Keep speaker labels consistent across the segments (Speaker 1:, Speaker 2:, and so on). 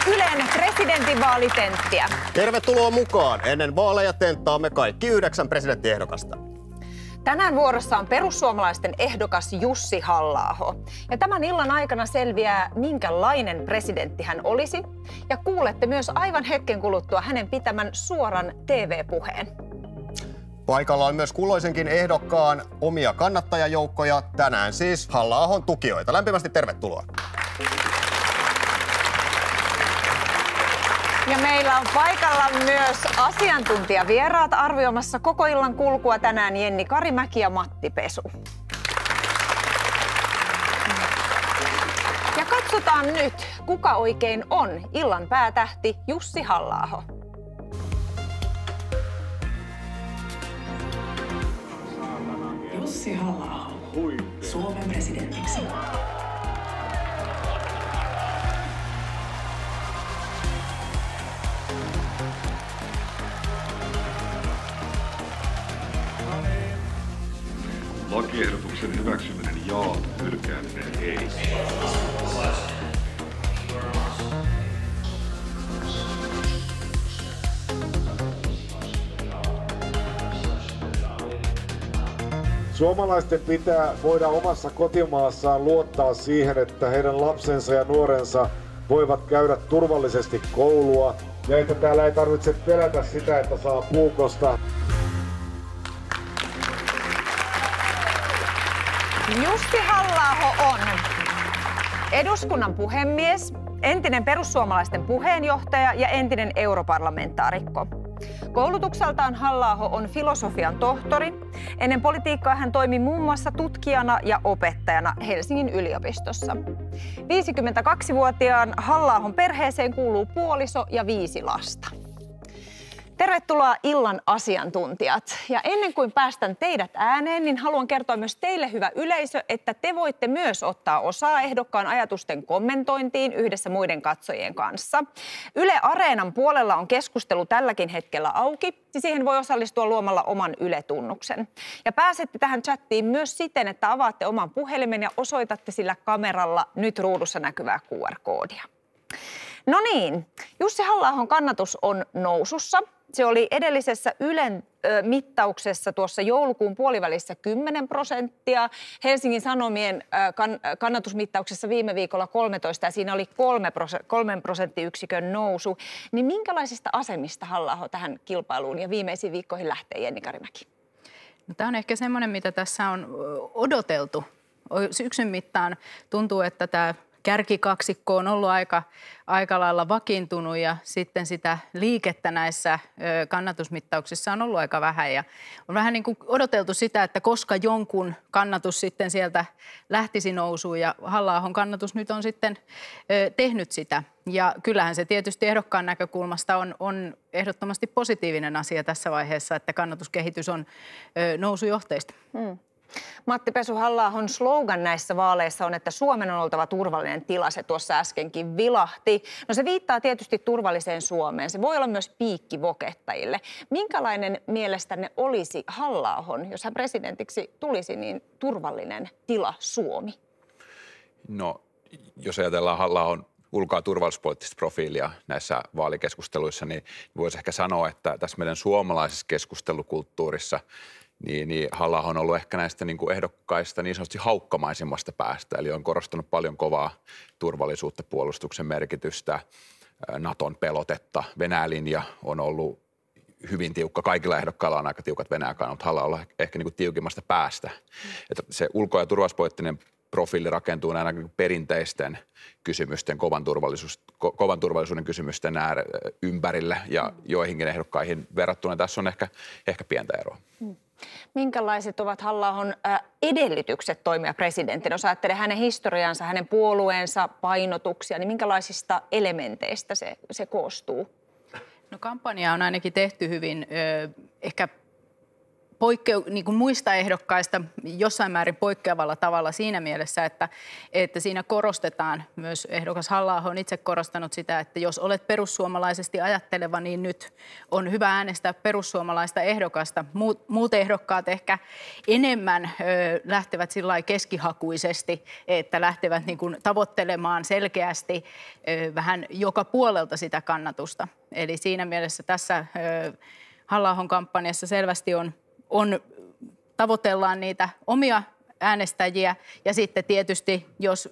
Speaker 1: Ylen presidentinvaalitenttiä.
Speaker 2: Tervetuloa mukaan! Ennen vaaleja tenttaamme kaikki 9 presidenttiehdokasta.
Speaker 1: Tänään vuorossa on perussuomalaisten ehdokas Jussi Halla-aho. Ja tämän illan aikana selviää, minkälainen presidentti hän olisi. Ja kuulette myös aivan hetken kuluttua hänen pitämän suoran TV-puheen.
Speaker 2: Paikalla on myös kulloisenkin ehdokkaan omia kannattajajoukkoja. Tänään siis Halla-ahon tukijoita. Lämpimästi tervetuloa.
Speaker 1: Ja meillä on paikalla myös asiantuntijavieraat arvioimassa koko illan kulkua tänään Jenni Karimäki ja Matti Pesu. Ja katsotaan nyt, kuka oikein on illan päätähti Jussi Halla-aho.
Speaker 3: Jussi Halla-aho Suomen presidentiksi.
Speaker 4: Lakiehdotuksen hyväksyminen jaa, hylkääminen ei.
Speaker 5: Suomalaisten pitää voida omassa kotimaassaan luottaa siihen, että heidän lapsensa ja nuorensa voivat käydä turvallisesti koulua ja että täällä ei tarvitse pelätä sitä, että saa puukosta.
Speaker 1: Jussi Halla-aho on eduskunnan puhemies, entinen perussuomalaisten puheenjohtaja ja entinen europarlamentaarikko. Koulutukseltaan Halla-aho on filosofian tohtori. Ennen politiikkaa hän toimi muun muassa tutkijana ja opettajana Helsingin yliopistossa. 52-vuotiaan Halla-ahon perheeseen kuuluu puoliso ja 5 lasta. Tervetuloa illan asiantuntijat. Ja ennen kuin päästän teidät ääneen, niin haluan kertoa myös teille, hyvä yleisö, että te voitte myös ottaa osaa ehdokkaan ajatusten kommentointiin yhdessä muiden katsojien kanssa. Yle Areenan puolella on keskustelu tälläkin hetkellä auki, ja siihen voi osallistua luomalla oman Yle-tunnuksen. Ja pääsette tähän chattiin myös siten, että avaatte oman puhelimen ja osoitatte sillä kameralla nyt ruudussa näkyvää QR-koodia. No niin, Jussi Halla-ahon kannatus on nousussa. Se oli edellisessä Ylen mittauksessa tuossa joulukuun puolivälissä 10%. Helsingin Sanomien kannatusmittauksessa viime viikolla 13 ja siinä oli 3 prosenttiyksikön nousu. Niin minkälaisista asemista Halla-aho tähän kilpailuun ja viimeisiin viikkoihin lähtee, Jenni Karimäki?
Speaker 6: No, tämä on ehkä semmoinen, mitä tässä on odoteltu. Syksyn mittaan tuntuu, että tämä kärkikaksikko on ollut aika lailla vakiintunut ja sitten sitä liikettä näissä kannatusmittauksissa on ollut aika vähän. Ja on vähän niin kuin odoteltu sitä, että koska jonkun kannatus sitten sieltä lähtisi nousuun ja Halla-ahon kannatus nyt on sitten tehnyt sitä. Ja kyllähän se tietysti ehdokkaan näkökulmasta on ehdottomasti positiivinen asia tässä vaiheessa, että kannatuskehitys on nousujohteista.
Speaker 1: Matti Pesu, Halla-ahon slogan näissä vaaleissa on, että Suomen on oltava turvallinen tila. Se tuossa äskenkin vilahti. No se viittaa tietysti turvalliseen Suomeen. Se voi olla myös piikki vokettajille. Minkälainen mielestänne olisi Halla-ahon, jos hän presidentiksi tulisi, niin turvallinen tila Suomi?
Speaker 7: No, jos ajatellaan Halla-ahon ulko- ja turvallisuuspoliittista profiilia näissä vaalikeskusteluissa, niin voisi ehkä sanoa, että tässä meidän suomalaisessa keskustelukulttuurissa niin Halla-aho on ollut ehkä näistä niin kuin ehdokkaista niin sanotusti haukkamaisimmasta päästä. Eli on korostanut paljon kovaa turvallisuutta, puolustuksen merkitystä, Naton pelotetta. Venäjä-linja on ollut hyvin tiukka. Kaikilla ehdokkailla on aika tiukat Venäjän kannat, mutta Halla-aho on ehkä niin kuin tiukimmasta päästä. Että se ulko- ja turvallisuuspoliittinen profiili rakentuu näin perinteisten kysymysten, kovan turvallisuuden kysymysten ympärille ja joihinkin ehdokkaihin verrattuna tässä on ehkä pientä eroa.
Speaker 1: Minkälaiset ovat Halla-ahon edellytykset toimia presidenttinä? Jos ajattelee hänen historiansa, hänen puolueensa, painotuksia, niin minkälaisista elementeistä se koostuu?
Speaker 6: No, kampanja on ainakin tehty hyvin ehkä niin kuin muista ehdokkaista jossain määrin poikkeavalla tavalla siinä mielessä, että siinä korostetaan myös ehdokas Halla-aho on itse korostanut sitä, että jos olet perussuomalaisesti ajatteleva, niin nyt on hyvä äänestää perussuomalaista ehdokasta. Muut ehdokkaat ehkä enemmän lähtevät sillä keskihakuisesti, että lähtevät niin kuin tavoittelemaan selkeästi vähän joka puolelta sitä kannatusta. Eli siinä mielessä tässä Halla-ahon kampanjassa selvästi tavoitellaan niitä omia äänestäjiä ja sitten tietysti, jos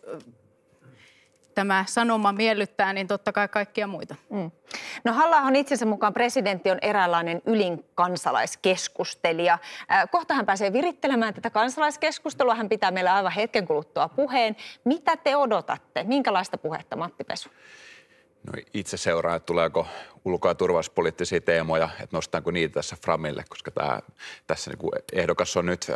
Speaker 6: tämä sanoma miellyttää, niin totta kai kaikkia muita.
Speaker 1: No Halla-ahon itsensä mukaan presidentti on eräänlainen ylin kansalaiskeskustelija. Kohta hän pääsee virittelemään tätä kansalaiskeskustelua. Hän pitää meille aivan hetken kuluttua puheen. Mitä te odotatte? Minkälaista puhetta, Matti Pesu?
Speaker 7: No itse seuraan, että tuleeko ulko- ja turvallisuuspoliittisia teemoja, että nostaanko niitä tässä framille, koska tässä niin ehdokas on nyt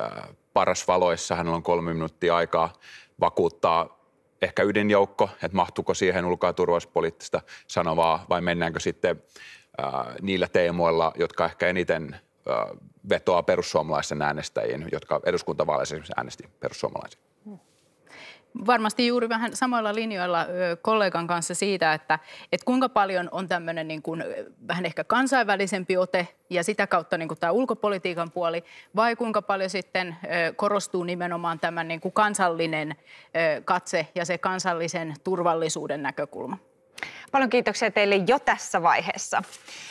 Speaker 7: paras valoissa. Hänellä on 3 minuuttia aikaa vakuuttaa ehkä ydinjoukko, että mahtuuko siihen ulko- ja turvallisuuspoliittista sanovaa vai mennäänkö sitten niillä teemoilla, jotka ehkä eniten vetoaa perussuomalaisten äänestäjiin, jotka eduskuntavaaleissa esimerkiksi äänesti perussuomalaisia.
Speaker 6: Varmasti juuri vähän samoilla linjoilla kollegan kanssa siitä, että kuinka paljon on tämmöinen niin kuin vähän ehkä kansainvälisempi ote ja sitä kautta niin kuin tämä ulkopolitiikan puoli, vai kuinka paljon sitten korostuu nimenomaan tämän niin kuin kansallinen katse ja se kansallisen turvallisuuden näkökulma.
Speaker 1: Paljon kiitoksia teille jo tässä vaiheessa.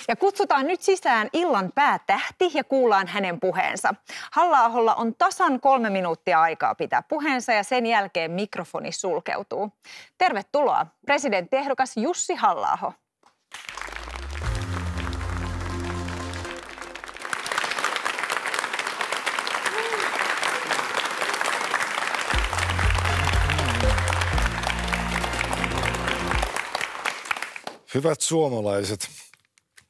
Speaker 1: Ja kutsutaan nyt sisään illan päätähti ja kuullaan hänen puheensa. Halla-aholla on tasan 3 minuuttia aikaa pitää puheensa ja sen jälkeen mikrofoni sulkeutuu. Tervetuloa, presidenttiehdokas Jussi Halla-aho.
Speaker 5: Hyvät suomalaiset,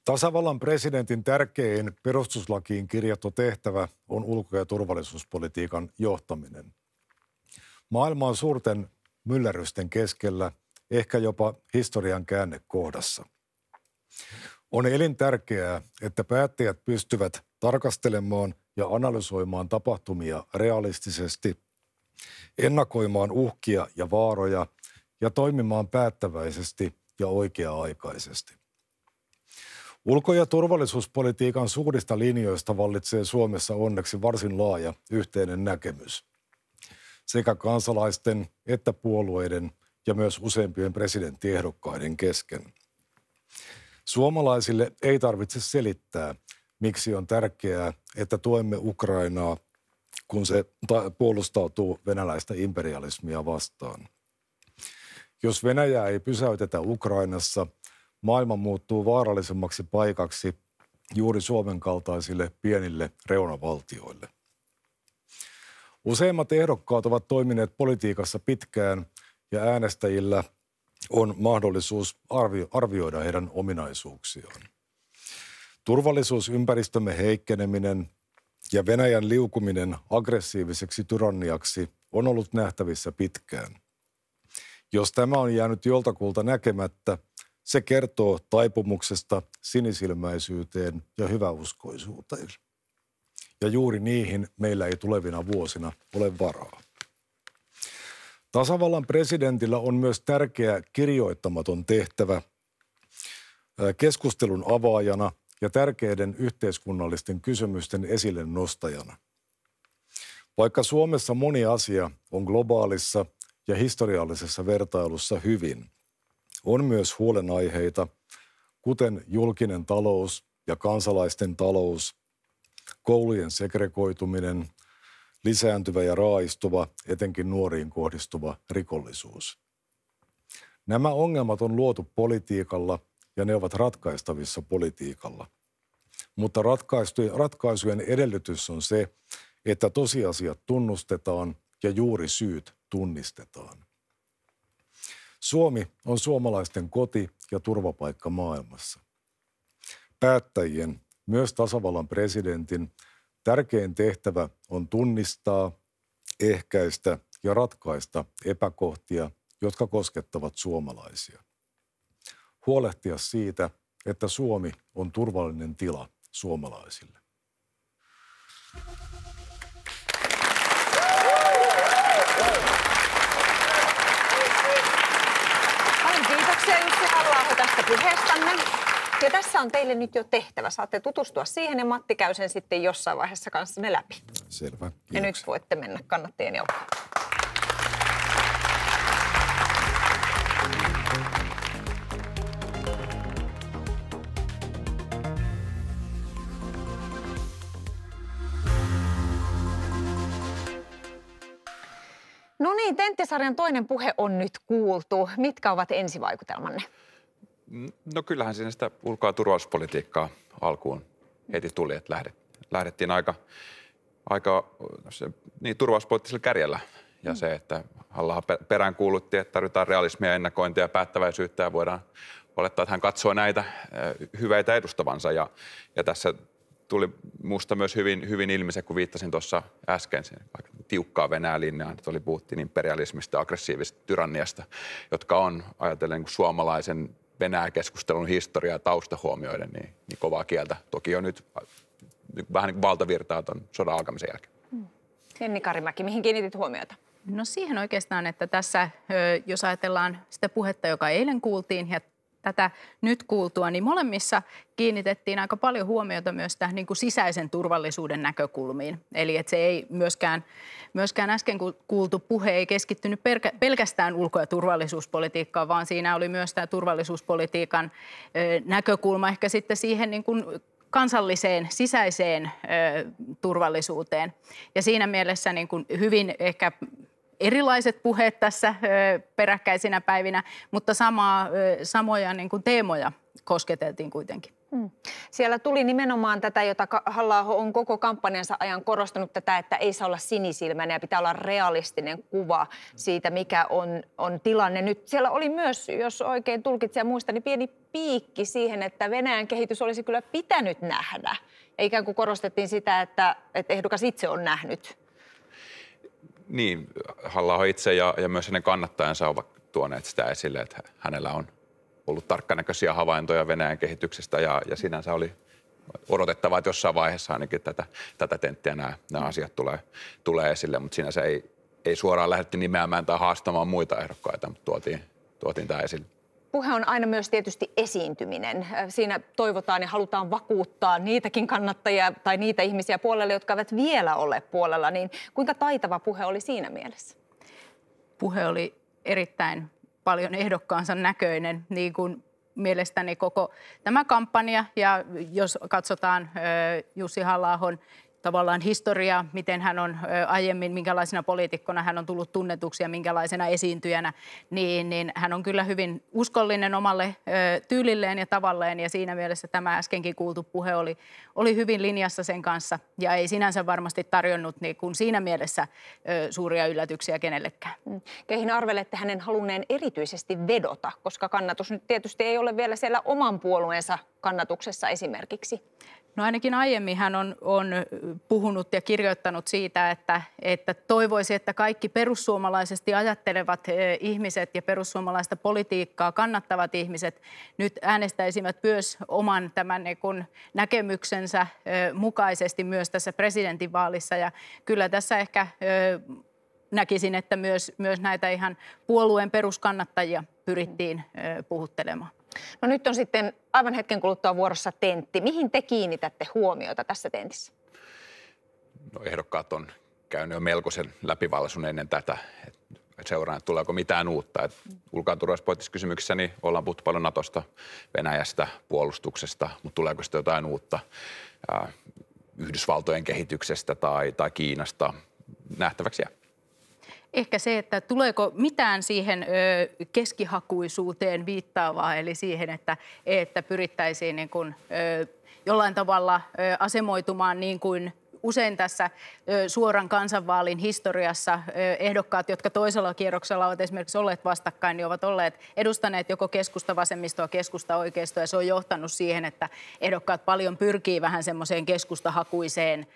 Speaker 5: tasavallan presidentin tärkein perustuslakiin kirjattu tehtävä on ulko- ja turvallisuuspolitiikan johtaminen. Maailma on suurten myllerrysten keskellä, ehkä jopa historian käännekohdassa. On elintärkeää, että päättäjät pystyvät tarkastelemaan ja analysoimaan tapahtumia realistisesti, ennakoimaan uhkia ja vaaroja ja toimimaan päättäväisesti ja oikea-aikaisesti. Ulko- ja turvallisuuspolitiikan suurista linjoista vallitsee Suomessa onneksi varsin laaja yhteinen näkemys. Sekä kansalaisten että puolueiden ja myös useimpien presidenttiehdokkaiden kesken. Suomalaisille ei tarvitse selittää, miksi on tärkeää, että tuemme Ukrainaa, kun se puolustautuu venäläistä imperialismia vastaan. Jos Venäjää ei pysäytetä Ukrainassa, maailma muuttuu vaarallisemmaksi paikaksi juuri Suomen kaltaisille pienille reunavaltioille. Useimmat ehdokkaat ovat toimineet politiikassa pitkään ja äänestäjillä on mahdollisuus arvioida heidän ominaisuuksiaan. Turvallisuusympäristömme heikkeneminen ja Venäjän liukuminen aggressiiviseksi tyranniaksi on ollut nähtävissä pitkään. Jos tämä on jäänyt joltakulta näkemättä, se kertoo taipumuksesta sinisilmäisyyteen ja hyväuskoisuuteen. Ja juuri niihin meillä ei tulevina vuosina ole varaa. Tasavallan presidentillä on myös tärkeä kirjoittamaton tehtävä keskustelun avaajana ja tärkeiden yhteiskunnallisten kysymysten esille nostajana. Vaikka Suomessa moni asia on globaalissa ja historiallisessa vertailussa hyvin, on myös huolenaiheita, kuten julkinen talous ja kansalaisten talous, koulujen segregoituminen, lisääntyvä ja raaistuva, etenkin nuoriin kohdistuva rikollisuus. Nämä ongelmat on luotu politiikalla ja ne ovat ratkaistavissa politiikalla. Mutta ratkaisujen edellytys on se, että tosiasiat tunnustetaan ja juuri syyt tunnistetaan. Suomi on suomalaisten koti ja turvapaikka maailmassa. Päättäjien, myös tasavallan presidentin, tärkein tehtävä on tunnistaa, ehkäistä ja ratkaista epäkohtia, jotka koskettavat suomalaisia. Huolehtia siitä, että Suomi on turvallinen tila suomalaisille.
Speaker 1: Paljon kiitoksia Jussi Halla-aho tästä puheestanne. Ja tässä on teille nyt jo tehtävä. Saatte tutustua siihen ja Matti käy sen sitten jossain vaiheessa kanssanne läpi.
Speaker 8: Selvä. Kiitoksia.
Speaker 1: Ja nyt voitte mennä kannattajien joukkoon. No niin, Tentti-sarjan toinen puhe on nyt kuultu. Mitkä ovat ensivaikutelmanne?
Speaker 7: No kyllähän siinä sitä ulko- ja turvallisuuspolitiikkaa alkuun heti tuli, että lähdettiin aika niin turvallisuuspoliittisella kärjellä. Ja se, että Halla-aho peräänkuulutti, että tarvitaan realismia, ennakointia ja päättäväisyyttä ja voidaan olettaa, että hän katsoo näitä hyveitä edustavansa. Ja tässä tuli musta myös hyvin ilmi se, kun viittasin tuossa äsken, sen aika tiukkaa Venäjän linjaan, että puhuttiin imperialismista, aggressiivisesta tyranniasta, jotka on, ajatellen niin suomalaisen Venäjä-keskustelun historiaa tausta huomioiden, niin kovaa kieltä. Toki on nyt vähän niin kuin valtavirtaa tuon sodan alkamisen jälkeen.
Speaker 1: Jenni Karimäki, mihin kiinnitit huomiota?
Speaker 6: No siihen oikeastaan, että tässä, jos ajatellaan sitä puhetta, joka eilen kuultiin ja tätä nyt kuultua, niin molemmissa kiinnitettiin aika paljon huomiota myös tähän niin kuin sisäisen turvallisuuden näkökulmiin. Eli että se ei myöskään äsken kuultu puhe ei keskittynyt pelkästään ulko- ja turvallisuuspolitiikkaan, vaan siinä oli myös tämä turvallisuuspolitiikan näkökulma ehkä sitten siihen niin kuin kansalliseen, sisäiseen turvallisuuteen. Ja siinä mielessä niin kuin hyvin ehkä erilaiset puheet tässä peräkkäisinä päivinä, mutta samoja niin kuin teemoja kosketeltiin kuitenkin.
Speaker 1: Siellä tuli nimenomaan tätä, jota Halla-aho on koko kampanjansa ajan korostanut tätä, että ei saa olla sinisilmäinen ja pitää olla realistinen kuva siitä, mikä on tilanne. Nyt siellä oli myös, jos oikein tulkitsen ja muistan, niin pieni piikki siihen, että Venäjän kehitys olisi kyllä pitänyt nähdä. Ja ikään kuin korostettiin sitä, että ehdokas itse on nähnyt.
Speaker 7: Niin, Halla-aho itse ja myös hänen kannattajansa ovat tuoneet sitä esille, että hänellä on ollut tarkkanäköisiä havaintoja Venäjän kehityksestä ja sinänsä oli odotettavaa, että jossain vaiheessa ainakin tätä tenttiä nämä asiat tulee esille, mutta sinänsä ei suoraan lähdetty nimeämään tai haastamaan muita ehdokkaita, mutta tuotiin tämä esille.
Speaker 1: Puhe on aina myös tietysti esiintyminen. Siinä toivotaan ja halutaan vakuuttaa niitäkin kannattajia tai niitä ihmisiä puolelle, jotka eivät vielä ole puolella. Niin kuinka taitava puhe oli siinä mielessä? Puhe oli erittäin paljon ehdokkaansa näköinen, niin kuin mielestäni koko tämä kampanja. Ja jos katsotaan Jussi Halla-ahon tavallaan historiaa, miten hän on aiemmin, minkälaisena poliitikkona hän on tullut tunnetuksi ja minkälaisena esiintyjänä, niin hän on kyllä hyvin uskollinen omalle tyylilleen ja tavalleen. Ja siinä mielessä tämä äskenkin kuultu puhe oli hyvin linjassa sen kanssa ja ei sinänsä varmasti tarjonnut niin kuin siinä mielessä suuria yllätyksiä kenellekään. Keihin arvelette hänen halunneen erityisesti vedota, koska kannatus nyt tietysti ei ole vielä siellä oman puolueensa kannatuksessa esimerkiksi? No ainakin aiemmin hän on puhunut ja kirjoittanut siitä, että toivoisi, että kaikki perussuomalaisesti ajattelevat ihmiset ja perussuomalaista politiikkaa kannattavat ihmiset nyt äänestäisivät myös oman tämän näkemyksensä mukaisesti myös tässä presidentinvaalissa. Ja kyllä tässä ehkä näkisin, että myös näitä ihan puolueen peruskannattajia pyrittiin puhuttelemaan. No nyt on sitten aivan hetken kuluttua vuorossa tentti. Mihin te kiinnitätte huomiota tässä tentissä?
Speaker 7: No ehdokkaat on käynyt jo melkoisen läpivalaisun ennen tätä. Seuraan, että tuleeko mitään uutta. Ulko- ja turvallisuuspoliittisissa kysymyksissä niin ollaan puhuttu paljon Natosta, Venäjästä, puolustuksesta, mutta tuleeko sitten jotain uutta Yhdysvaltojen kehityksestä tai Kiinasta nähtäväksi jää?
Speaker 6: Ehkä se, että tuleeko mitään siihen keskihakuisuuteen viittaavaa, eli siihen, että pyrittäisiin niin kuin, jollain tavalla asemoitumaan niin kuin usein tässä suoran kansanvaalin historiassa ehdokkaat, jotka toisella kierroksella ovat esimerkiksi olleet vastakkain, niin ovat olleet edustaneet joko keskusta-vasemmistoa, keskusta-oikeistoa, ja se on johtanut siihen, että ehdokkaat paljon pyrkii vähän semmoiseen keskustahakuiseen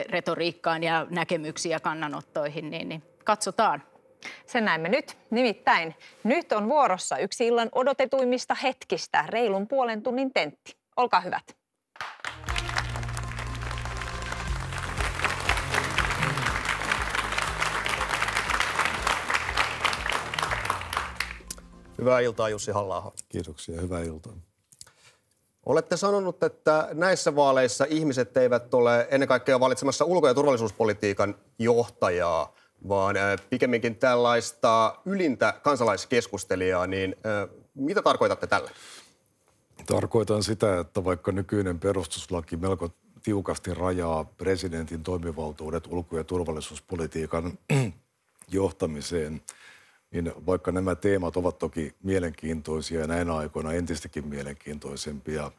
Speaker 6: retoriikkaan ja näkemyksiin ja kannanottoihin, niin katsotaan.
Speaker 1: Sen näemme nyt. Nimittäin nyt on vuorossa yksi illan odotetuimmista hetkistä, reilun puolen tunnin tentti. Olkaa hyvät.
Speaker 2: Hyvää iltaa, Jussi Halla-aho.
Speaker 5: Kiitoksia, hyvää iltaa.
Speaker 2: Olette sanonut, että näissä vaaleissa ihmiset eivät ole ennen kaikkea valitsemassa ulko- ja turvallisuuspolitiikan johtajaa, vaan pikemminkin tällaista ylintä kansalaiskeskustelijaa. Niin mitä tarkoitatte tällä?
Speaker 5: Tarkoitan sitä, että vaikka nykyinen perustuslaki melko tiukasti rajaa presidentin toimivaltuudet ulko- ja turvallisuuspolitiikan johtamiseen, niin vaikka nämä teemat ovat toki mielenkiintoisia ja näinä aikoina entistäkin mielenkiintoisempia,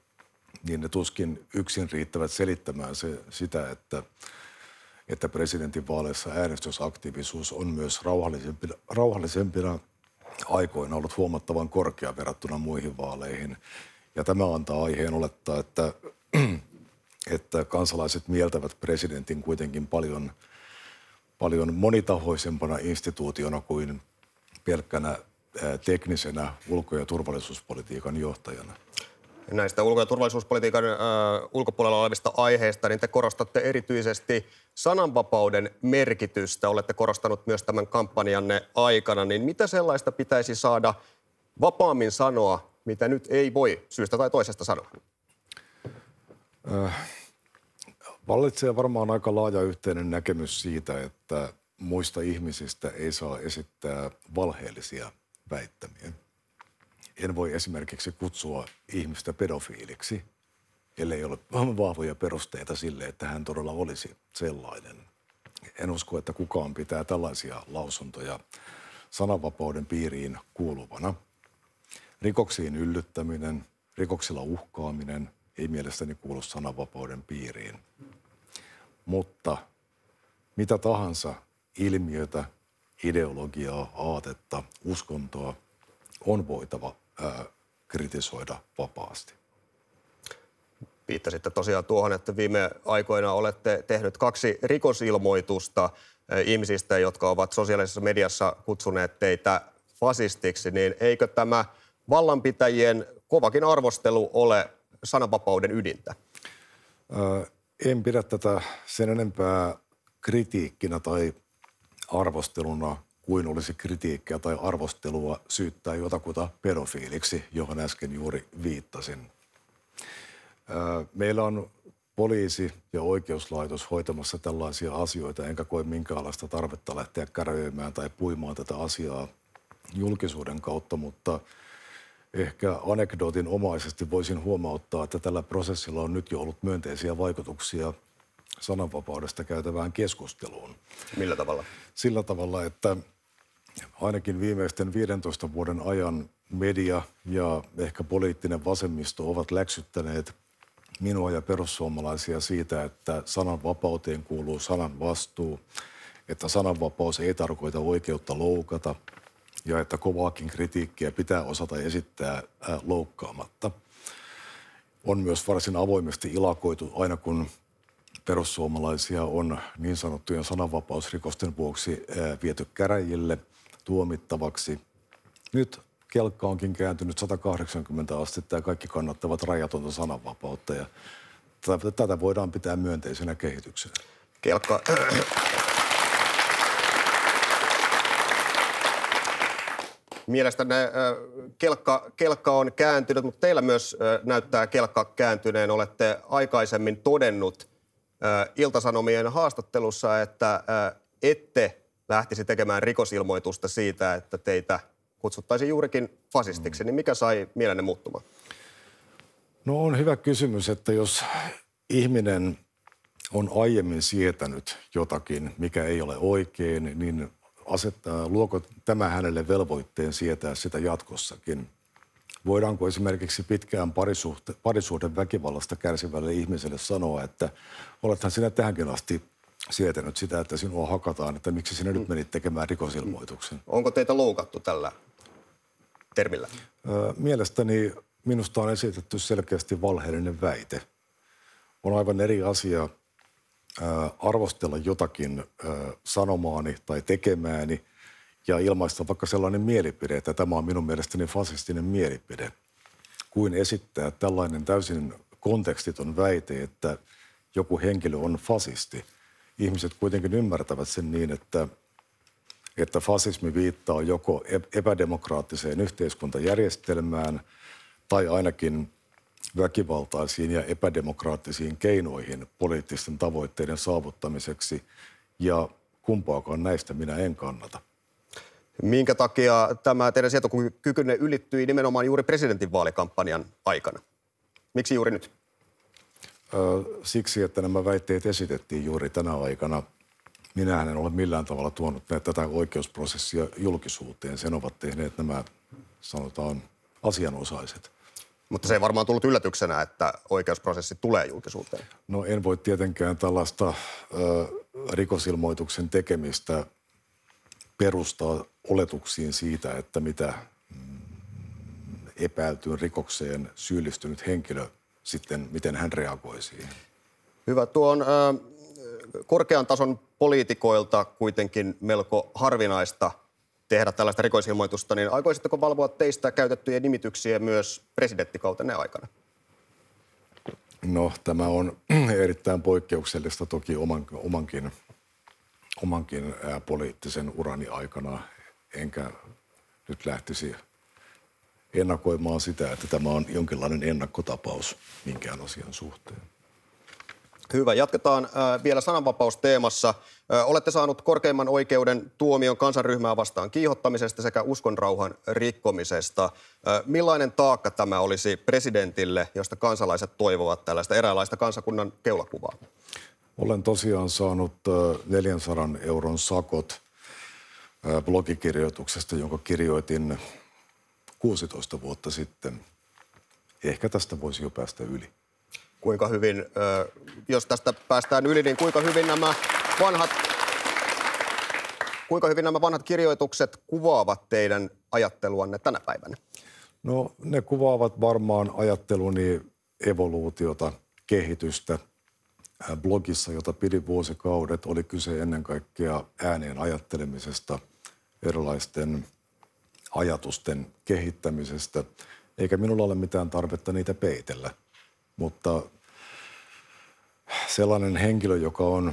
Speaker 5: niin ne tuskin yksin riittävät selittämään sitä, että presidentinvaaleissa äänestysaktiivisuus on myös rauhallisempina aikoina ollut huomattavan korkea verrattuna muihin vaaleihin. Ja tämä antaa aiheen olettaa, että kansalaiset mieltävät presidentin kuitenkin paljon monitahoisempana instituutiona kuin pelkkänä teknisenä ulko- ja turvallisuuspolitiikan johtajana.
Speaker 2: Näistä ulko- ja turvallisuuspolitiikan ulkopuolella olevista aiheista, niin te korostatte erityisesti sananvapauden merkitystä. Olette korostanut myös tämän kampanjanne aikana. Niin mitä sellaista pitäisi saada vapaammin sanoa, mitä nyt ei voi syystä tai toisesta sanoa?
Speaker 5: Vallitsee varmaan aika laaja yhteinen näkemys siitä, että muista ihmisistä ei saa esittää valheellisia väittämiä. En voi esimerkiksi kutsua ihmistä pedofiiliksi, ellei ole vahvoja perusteita sille, että hän todella olisi sellainen. En usko, että kukaan pitää tällaisia lausuntoja sananvapauden piiriin kuuluvana. Rikoksiin yllyttäminen, rikoksilla uhkaaminen ei mielestäni kuulu sananvapauden piiriin. Mutta mitä tahansa ilmiötä, ideologiaa, aatetta, uskontoa on voitava kritisoida vapaasti.
Speaker 2: Viittasitte tosiaan tuohon, että viime aikoina olette tehnyt 2 rikosilmoitusta ihmisistä, jotka ovat sosiaalisessa mediassa kutsuneet teitä fasistiksi. Niin eikö tämä vallanpitäjien kovakin arvostelu ole sananvapauden ydintä?
Speaker 5: En pidä tätä sen enempää kritiikkinä tai arvosteluna kuin olisi kritiikkiä tai arvostelua syyttää jotakuta pedofiiliksi, johon äsken juuri viittasin. Meillä on poliisi ja oikeuslaitos hoitamassa tällaisia asioita, enkä koe minkäänlaista tarvetta lähteä käröimään tai puimaan tätä asiaa julkisuuden kautta, mutta ehkä anekdootin omaisesti voisin huomauttaa, että tällä prosessilla on nyt jo ollut myönteisiä vaikutuksia sananvapaudesta käytävään keskusteluun.
Speaker 2: Millä tavalla?
Speaker 5: Sillä tavalla, että ainakin viimeisten 15 vuoden ajan media ja ehkä poliittinen vasemmisto ovat läksyttäneet minua ja perussuomalaisia siitä, että sananvapauteen kuuluu sanan vastuu, että sananvapaus ei tarkoita oikeutta loukata ja että kovaakin kritiikkiä pitää osata esittää loukkaamatta. On myös varsin avoimesti ilakoitu aina kun perussuomalaisia on niin sanottujen sananvapausrikosten vuoksi viety käräjille tuomittavaksi. Nyt kelkka onkin kääntynyt 180 astetta ja kaikki kannattavat rajatonta sananvapautta ja tätä voidaan pitää myönteisenä kehityksenä.
Speaker 2: Mielestäni kelkka on kääntynyt, mutta teillä myös näyttää kelkka kääntyneen. Olette aikaisemmin todennut Ilta-Sanomien haastattelussa, että ette lähtisi tekemään rikosilmoitusta siitä, että teitä kutsuttaisiin juurikin fasistiksi. Niin mikä sai mielenne muuttumaan?
Speaker 5: No on hyvä kysymys, että jos ihminen on aiemmin sietänyt jotakin, mikä ei ole oikein, niin luoko tämä hänelle velvoitteen sietää sitä jatkossakin? Voidaanko esimerkiksi pitkään parisuhteen väkivallasta kärsivälle ihmiselle sanoa, että olethan sinä tähänkin asti sietänyt sitä, että sinua hakataan, että miksi sinä nyt menit tekemään rikosilmoituksen?
Speaker 2: Onko teitä loukattu tällä termillä?
Speaker 5: Mielestäni minusta on esitetty selkeästi valheellinen väite. On aivan eri asia arvostella jotakin sanomaani tai tekemääni ja ilmaista vaikka sellainen mielipide, että tämä on minun mielestäni fasistinen mielipide, kuin esittää tällainen täysin kontekstiton väite, että joku henkilö on fasisti. Ihmiset kuitenkin ymmärtävät sen niin, että että fasismi viittaa joko epädemokraattiseen yhteiskuntajärjestelmään tai ainakin väkivaltaisiin ja epädemokraattisiin keinoihin poliittisten tavoitteiden saavuttamiseksi, ja kumpaakaan näistä minä en kannata.
Speaker 2: Minkä takia tämä teidän sietokykynne ylittyi nimenomaan juuri presidentinvaalikampanjan aikana? Miksi juuri nyt?
Speaker 5: Siksi, että nämä väitteet esitettiin juuri tänä aikana. Minähän en ole millään tavalla tuonut tätä oikeusprosessia julkisuuteen. Sen ovat tehneet nämä, sanotaan, asianosaiset.
Speaker 2: Mutta se ei varmaan tullut yllätyksenä, että oikeusprosessi tulee julkisuuteen.
Speaker 5: No en voi tietenkään tällaista rikosilmoituksen tekemistä perustaa oletuksiin siitä, että mitä epäiltyyn rikokseen syyllistynyt henkilö sitten, miten hän reagoi siihen.
Speaker 2: Hyvä. Tuo on korkean tason poliitikoilta kuitenkin melko harvinaista tehdä tällaista rikosilmoitusta, niin aikoisitteko valvoa teistä käytettyjä nimityksiä myös presidenttikautenne aikana?
Speaker 5: No, tämä on erittäin poikkeuksellista toki omankin poliittisen urani aikana, enkä nyt lähtisi ennakoimaan sitä, että tämä on jonkinlainen ennakkotapaus minkään asian suhteen.
Speaker 2: Hyvä. Jatketaan vielä sananvapausteemassa. Olette saanut korkeimman oikeuden tuomion kansanryhmää vastaan kiihottamisesta sekä uskonrauhan rikkomisesta. Millainen taakka tämä olisi presidentille, josta kansalaiset toivovat tällaista eräänlaista kansakunnan keulakuvaa?
Speaker 5: Olen tosiaan saanut 400 euron sakot blogikirjoituksesta, jonka kirjoitin 16 vuotta sitten. Ehkä tästä voisi jo päästä yli.
Speaker 2: Kuinka hyvin, jos tästä päästään yli, niin kuinka hyvin nämä vanhat kirjoitukset kuvaavat teidän ajatteluanne tänä päivänä?
Speaker 5: No, ne kuvaavat varmaan ajatteluni evoluutiota, kehitystä. Blogissa, jota pidin vuosikaudet, oli kyse ennen kaikkea ääneen ajattelemisesta, erilaisten ajatusten kehittämisestä, eikä minulla ole mitään tarvetta niitä peitellä. Mutta sellainen henkilö, joka on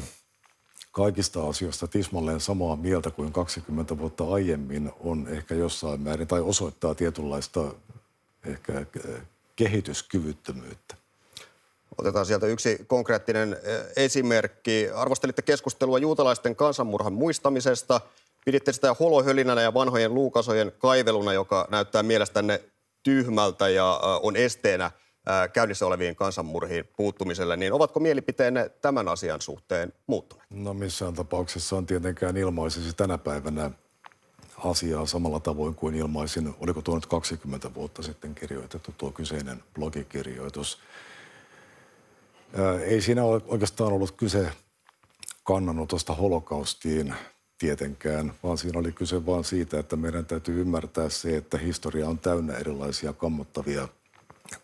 Speaker 5: kaikista asioista tismalleen samaa mieltä kuin 20 vuotta aiemmin, on ehkä jossain määrin tai osoittaa tietynlaista ehkä kehityskyvyttömyyttä.
Speaker 2: Otetaan sieltä yksi konkreettinen esimerkki. Arvostelitte keskustelua juutalaisten kansanmurhan muistamisesta. Piditte sitä holohölinänä ja vanhojen luukasojen kaiveluna, joka näyttää mielestänne tyhmältä ja on esteenä käynnissä oleviin kansanmurhiin puuttumiselle. Niin ovatko mielipiteenne tämän asian suhteen muuttuneet?
Speaker 5: No missään tapauksessa on tietenkään ilmaisisi tänä päivänä asiaa samalla tavoin kuin ilmaisin, oliko tuo nyt 20 vuotta sitten kirjoitettu tuo kyseinen blogikirjoitus. Ei siinä ole oikeastaan ollut kyse kannanotosta holokaustiin tietenkään, vaan siinä oli kyse vain siitä, että meidän täytyy ymmärtää se, että historia on täynnä erilaisia kammottavia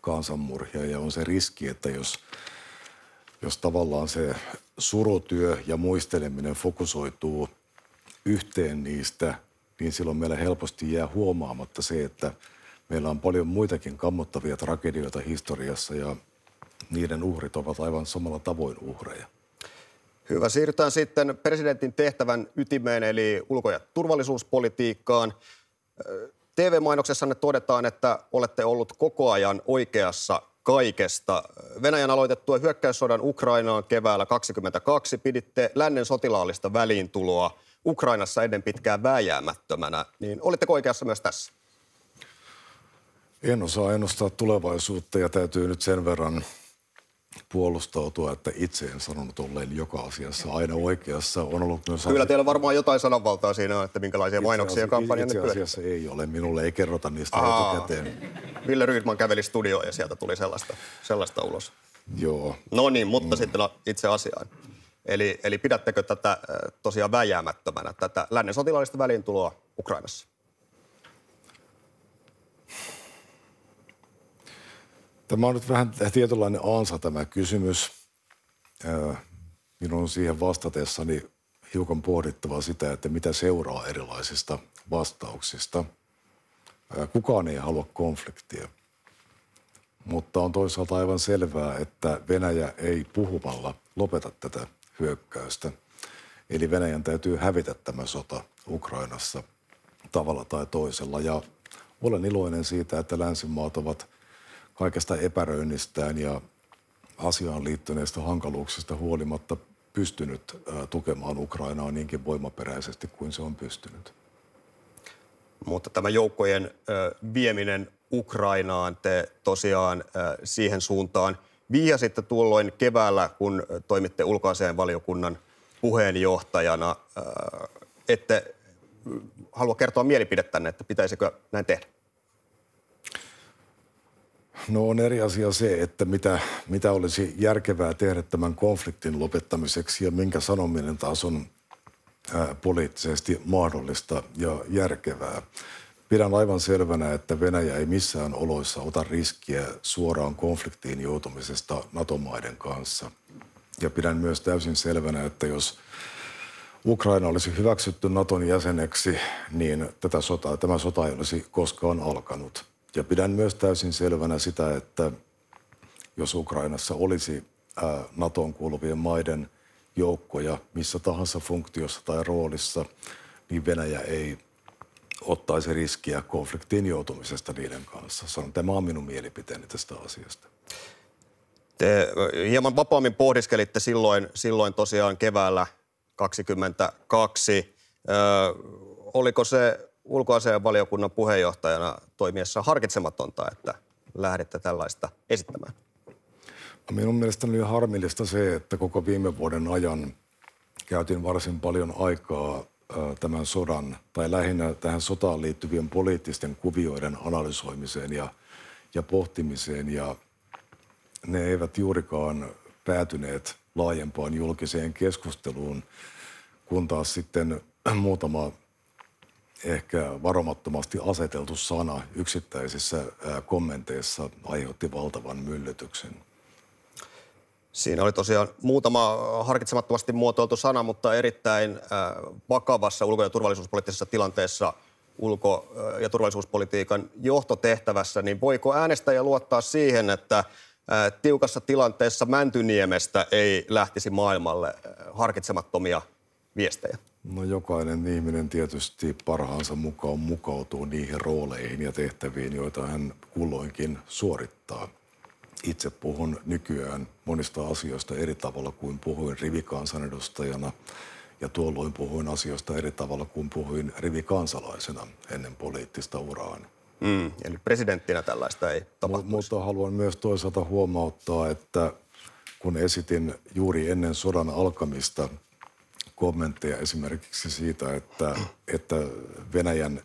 Speaker 5: kansanmurhia ja on se riski, että jos tavallaan se surutyö ja muisteleminen fokusoituu yhteen niistä, niin silloin meillä helposti jää huomaamatta se, että meillä on paljon muitakin kammottavia tragedioita historiassa ja niiden uhrit ovat aivan samalla tavoin uhreja.
Speaker 2: Hyvä. Siirrytään sitten presidentin tehtävän ytimeen, eli ulko- ja turvallisuuspolitiikkaan. TV-mainoksessanne todetaan, että olette ollut koko ajan oikeassa kaikesta. Venäjän aloitettua hyökkäyssodan Ukrainaan keväällä 2022 piditte lännen sotilaallista väliintuloa Ukrainassa ennen pitkään vääjäämättömänä. Niin olitteko oikeassa myös tässä?
Speaker 5: En osaa ennustaa tulevaisuutta ja täytyy nyt sen verran puolustautua, että itse en sanonut olleen joka asiassa aina oikeassa. On ollut myös
Speaker 2: Kyllä teillä varmaan jotain sananvaltaa siinä, että minkälaisia mainoksia ja kampanjanne
Speaker 5: pyörittää. Itse asiassa ei ole. Minulle ei kerrota niistä etukäteen.
Speaker 2: Ville Rydman käveli studioon ja sieltä tuli sellaista ulos.
Speaker 5: Joo.
Speaker 2: No niin, mutta sitten itse asiaan. Eli pidättekö tätä tosiaan vääjäämättömänä, tätä lännen sotilaallista väliintuloa Ukrainassa?
Speaker 5: Tämä on nyt vähän tietynlainen ansa tämä kysymys. Minun on siihen vastatessani hiukan pohdittava sitä, että mitä seuraa erilaisista vastauksista. Kukaan ei halua konfliktia, mutta on toisaalta aivan selvää, että Venäjä ei puhumalla lopeta tätä hyökkäystä. Eli Venäjän täytyy hävitä tämä sota Ukrainassa tavalla tai toisella. Ja olen iloinen siitä, että länsimaat ovat kaikesta epäröinnistään ja asiaan liittyneistä hankaluuksista huolimatta pystynyt tukemaan Ukrainaa niinkin voimaperäisesti kuin se on pystynyt.
Speaker 2: Mutta tämä joukkojen vieminen Ukrainaan, te tosiaan siihen suuntaan vihjasitte tuolloin keväällä, kun toimitte ulkoasiainvaliokunnan puheenjohtajana. Ette halua kertoa mielipidettänne, että pitäisikö näin tehdä?
Speaker 5: No on eri asia se, että mitä olisi järkevää tehdä tämän konfliktin lopettamiseksi ja minkä sanominen taas on poliittisesti mahdollista ja järkevää. Pidän aivan selvänä, että Venäjä ei missään oloissa ota riskiä suoraan konfliktiin joutumisesta NATO-maiden kanssa. Ja pidän myös täysin selvänä, että jos Ukraina olisi hyväksytty Naton jäseneksi, niin tämä sota ei olisi koskaan alkanut. Ja pidän myös täysin selvänä sitä, että jos Ukrainassa olisi NATOon kuuluvien maiden joukkoja missä tahansa funktiossa tai roolissa, niin Venäjä ei ottaisi riskiä konfliktiin joutumisesta niiden kanssa. Tämä on minun mielipiteeni tästä asiasta.
Speaker 2: Te hieman vapaammin pohdiskelitte silloin tosiaan keväällä 2022. Oliko se ulkoasiainvaliokunnan puheenjohtajana toimiessa harkitsematonta, että lähdette tällaista esittämään?
Speaker 5: Minun mielestäni oli harmillista se, että koko viime vuoden ajan käytin varsin paljon aikaa tämän sodan tai lähinnä tähän sotaan liittyvien poliittisten kuvioiden analysoimiseen ja pohtimiseen. Ja ne eivät juurikaan päätyneet laajempaan julkiseen keskusteluun, kun taas sitten muutama ehkä varomattomasti aseteltu sana yksittäisissä kommenteissa aiheutti valtavan myllytyksen.
Speaker 2: Siinä oli tosiaan muutama harkitsemattomasti muotoiltu sana, mutta erittäin vakavassa ulko- ja turvallisuuspoliittisessa tilanteessa ulko- ja turvallisuuspolitiikan johtotehtävässä, niin voiko äänestäjä luottaa siihen, että tiukassa tilanteessa Mäntyniemestä ei lähtisi maailmalle harkitsemattomia viestejä?
Speaker 5: No jokainen ihminen tietysti parhaansa mukaan mukautuu niihin rooleihin ja tehtäviin, joita hän kulloinkin suorittaa. Itse puhun nykyään monista asioista eri tavalla kuin puhuin rivikansanedustajana ja tuolloin puhuin asioista eri tavalla kuin puhuin rivikansalaisena ennen poliittista uraani.
Speaker 2: Eli presidenttinä tällaista ei tapahtuisi.
Speaker 5: Mutta haluan myös toisaalta huomauttaa, että kun esitin juuri ennen sodan alkamista kommentteja esimerkiksi siitä, että Venäjän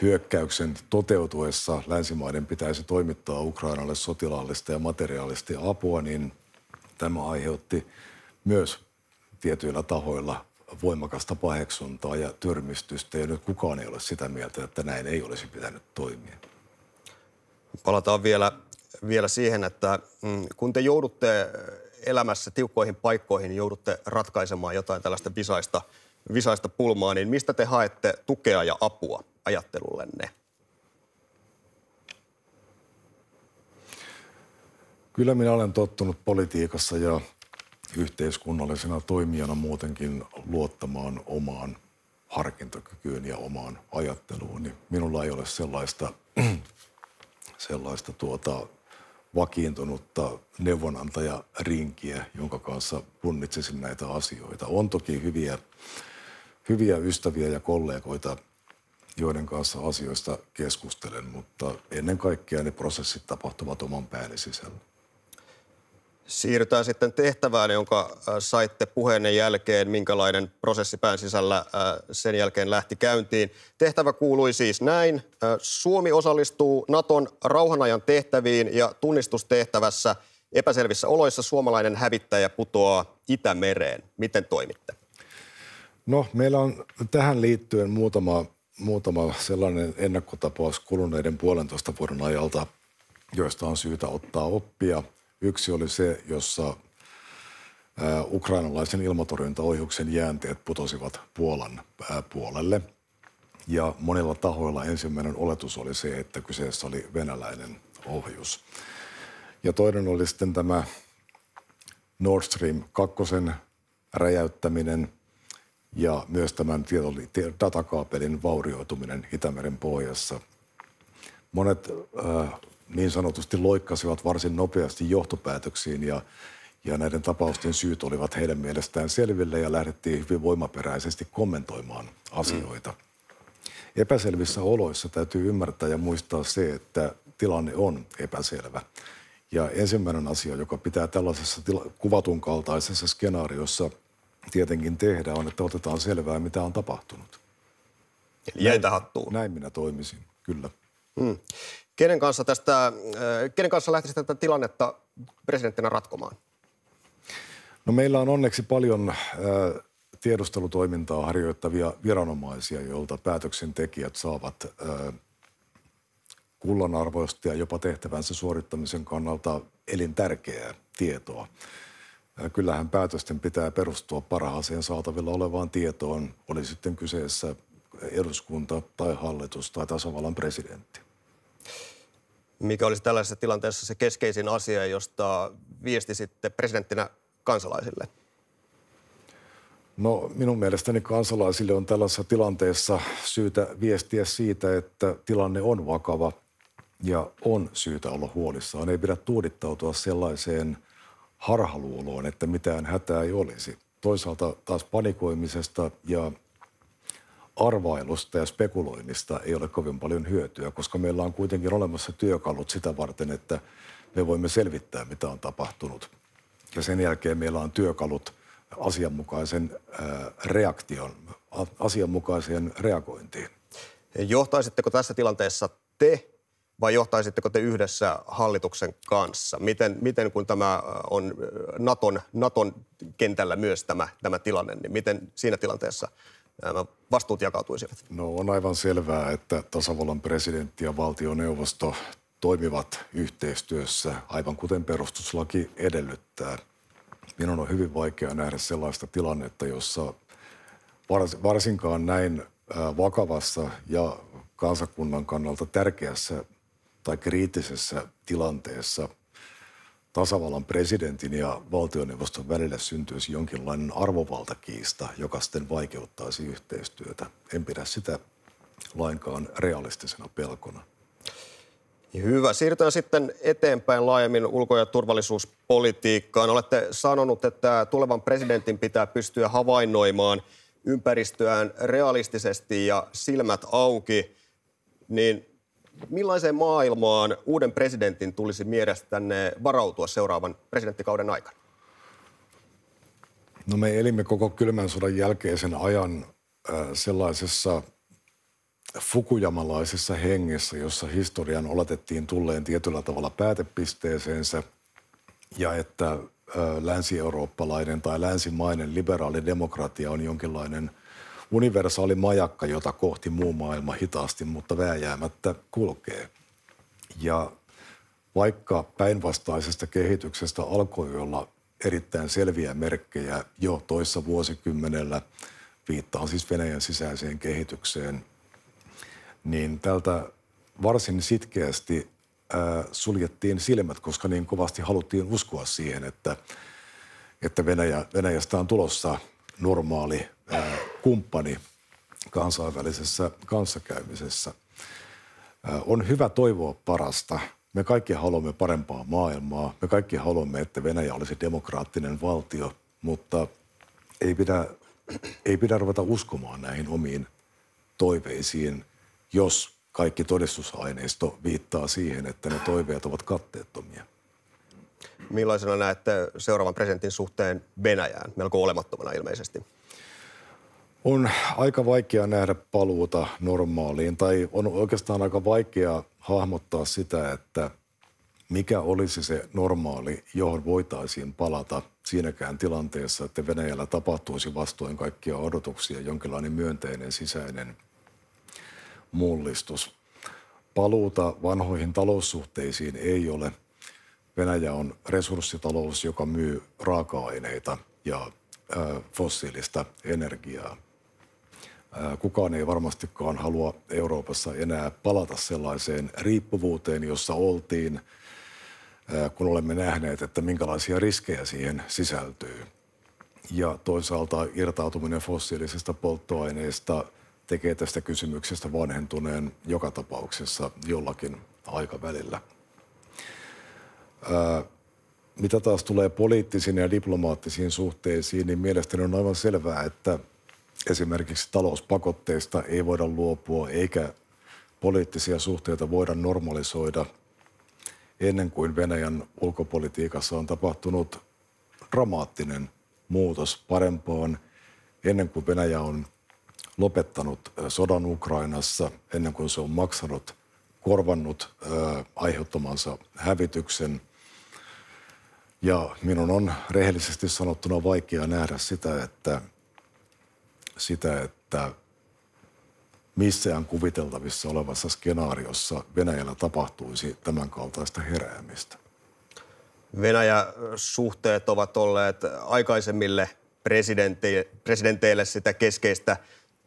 Speaker 5: hyökkäyksen toteutuessa länsimaiden pitäisi toimittaa Ukrainalle sotilaallista ja materiaalista apua, niin tämä aiheutti myös tietyillä tahoilla voimakasta paheksuntaa ja tyrmistystä, ja nyt kukaan ei ole sitä mieltä, että näin ei olisi pitänyt toimia.
Speaker 2: Palataan vielä siihen, että kun te joudutte elämässä tiukkoihin paikkoihin, joudutte ratkaisemaan jotain tällaista visaista pulmaa, niin mistä te haette tukea ja apua ajattelullenne?
Speaker 5: Kyllä minä olen tottunut politiikassa ja yhteiskunnallisena toimijana muutenkin luottamaan omaan harkintakykyyn ja omaan ajatteluun. Niin minulla ei ole sellaista vakiintunutta neuvonantajarinkiä, jonka kanssa punnitsisin näitä asioita. On toki hyviä ystäviä ja kollegoita, joiden kanssa asioista keskustelen, mutta ennen kaikkea ne prosessit tapahtuvat oman pääni sisällä.
Speaker 2: Siirrytään sitten tehtävään, jonka saitte puheenne jälkeen. Minkälainen prosessi pään sisällä sen jälkeen lähti käyntiin? Tehtävä kuului siis näin. Suomi osallistuu Naton rauhanajan tehtäviin ja tunnistustehtävässä epäselvissä oloissa suomalainen hävittäjä putoaa Itämereen. Miten toimitte?
Speaker 5: No, meillä on tähän liittyen muutama sellainen ennakkotapaus kuluneiden 1,5 vuoden ajalta, joista on syytä ottaa oppia. Yksi oli se, jossa ukrainalaisen ilmatorjuntaohjuksen jäänteet putosivat Puolan puolelle. Ja monilla tahoilla ensimmäinen oletus oli se, että kyseessä oli venäläinen ohjus. Ja toinen oli sitten tämä Nord Stream 2 räjäyttäminen, ja myös tämän datakaapelin vaurioituminen Itämeren pohjassa. Monet niin sanotusti loikkasivat varsin nopeasti johtopäätöksiin ja näiden tapausten syyt olivat heidän mielestään selville ja lähdettiin hyvin voimaperäisesti kommentoimaan asioita. Epäselvissä oloissa täytyy ymmärtää ja muistaa se, että tilanne on epäselvä. Ja ensimmäinen asia, joka pitää tällaisessa kuvatun kaltaisessa skenaariossa tietenkin tehdä, on, että otetaan selvää, mitä on tapahtunut.
Speaker 2: Jäitä hattuun.
Speaker 5: Näin minä toimisin, kyllä.
Speaker 2: Kenen kanssa lähtisi tätä tilannetta presidenttinä ratkomaan?
Speaker 5: No meillä on onneksi paljon tiedustelutoimintaa harjoittavia viranomaisia, joilta päätöksentekijät saavat kullanarvoista ja jopa tehtävänsä suorittamisen kannalta elintärkeää tietoa. Kyllähän päätösten pitää perustua parhaaseen saatavilla olevaan tietoon, oli sitten kyseessä eduskunta tai hallitus tai tasavallan presidentti.
Speaker 2: Mikä olisi tällaisessa tilanteessa se keskeisin asia, josta viestisitte presidenttinä kansalaisille?
Speaker 5: No minun mielestäni kansalaisille on tällaisessa tilanteessa syytä viestiä siitä, että tilanne on vakava ja on syytä olla huolissaan. Ei pidä tuudittautua sellaiseen harhaluuloon, että mitään hätää ei olisi. Toisaalta taas panikoimisesta ja arvailusta ja spekuloinnista ei ole kovin paljon hyötyä, koska meillä on kuitenkin olemassa työkalut sitä varten, että me voimme selvittää, mitä on tapahtunut. Ja sen jälkeen meillä on työkalut asianmukaiseen reagointiin.
Speaker 2: Johtaisitteko tässä tilanteessa te vai johtaisitteko te yhdessä hallituksen kanssa? Miten kun tämä on Naton kentällä myös tämä tilanne, niin miten siinä tilanteessa nämä vastuut jakautuisivat?
Speaker 5: No on aivan selvää, että tasavallan presidentti ja valtioneuvosto toimivat yhteistyössä, aivan kuten perustuslaki edellyttää. Minun on hyvin vaikea nähdä sellaista tilannetta, jossa varsinkaan näin vakavassa ja kansakunnan kannalta tärkeässä tai kriittisessä tilanteessa tasavallan presidentin ja valtioneuvoston välillä syntyisi jonkinlainen arvovaltakiista, joka sitten vaikeuttaisi yhteistyötä. En pidä sitä lainkaan realistisena pelkona.
Speaker 2: Hyvä. Siirrytään sitten eteenpäin laajemmin ulko- ja turvallisuuspolitiikkaan. Olette sanonut, että tulevan presidentin pitää pystyä havainnoimaan ympäristöään realistisesti ja silmät auki. Niin millaiseen maailmaan uuden presidentin tulisi mielestänne varautua seuraavan presidenttikauden aikana?
Speaker 5: No me elimme koko kylmän sodan jälkeisen ajan sellaisessa fukujamalaisessa hengessä, jossa historian oletettiin tulleen tietyllä tavalla päätepisteeseensä ja että länsi-eurooppalainen tai länsimainen liberaali demokratia on jonkinlainen universaali majakka, jota kohti muu maailma hitaasti, mutta vääjäämättä kulkee. Ja vaikka päinvastaisesta kehityksestä alkoi olla erittäin selviä merkkejä jo toissa vuosikymmenellä, viittaan siis Venäjän sisäiseen kehitykseen, niin tältä varsin sitkeästi suljettiin silmät, koska niin kovasti haluttiin uskoa siihen, että Venäjästä on tulossa normaali kumppani kansainvälisessä kanssakäymisessä. On hyvä toivoa parasta. Me kaikki haluamme parempaa maailmaa. Me kaikki haluamme, että Venäjä olisi demokraattinen valtio, mutta ei pidä ruveta uskomaan näihin omiin toiveisiin, jos kaikki todistusaineisto viittaa siihen, että ne toiveet ovat katteettomia.
Speaker 2: Millaisena näette seuraavan presidentin suhteen Venäjään? Melko olemattomana ilmeisesti.
Speaker 5: On aika vaikea nähdä paluuta normaaliin, tai on oikeastaan aika vaikea hahmottaa sitä, että mikä olisi se normaali, johon voitaisiin palata siinäkään tilanteessa, että Venäjällä tapahtuisi vastoin kaikkia odotuksia jonkinlainen myönteinen sisäinen mullistus. Paluuta vanhoihin taloussuhteisiin ei ole. Venäjä on resurssitalous, joka myy raaka-aineita ja fossiilista energiaa. Kukaan ei varmastikaan halua Euroopassa enää palata sellaiseen riippuvuuteen, jossa oltiin, kun olemme nähneet, että minkälaisia riskejä siihen sisältyy. ja toisaalta irtautuminen fossiilisista polttoaineista tekee tästä kysymyksestä vanhentuneen joka tapauksessa jollakin aikavälillä. Mitä taas tulee poliittisiin ja diplomaattisiin suhteisiin, niin mielestäni on aivan selvää, että esimerkiksi talouspakotteista ei voida luopua eikä poliittisia suhteita voida normalisoida ennen kuin Venäjän ulkopolitiikassa on tapahtunut dramaattinen muutos parempaan, ennen kuin Venäjä on lopettanut sodan Ukrainassa, ennen kuin se on korvannut aiheuttamansa hävityksen. Ja minun on rehellisesti sanottuna vaikea nähdä sitä, että missään kuviteltavissa olevassa skenaariossa Venäjällä tapahtuisi tämän kaltaista heräämistä.
Speaker 2: Venäjä-suhteet ovat olleet aikaisemmille presidenteille sitä keskeistä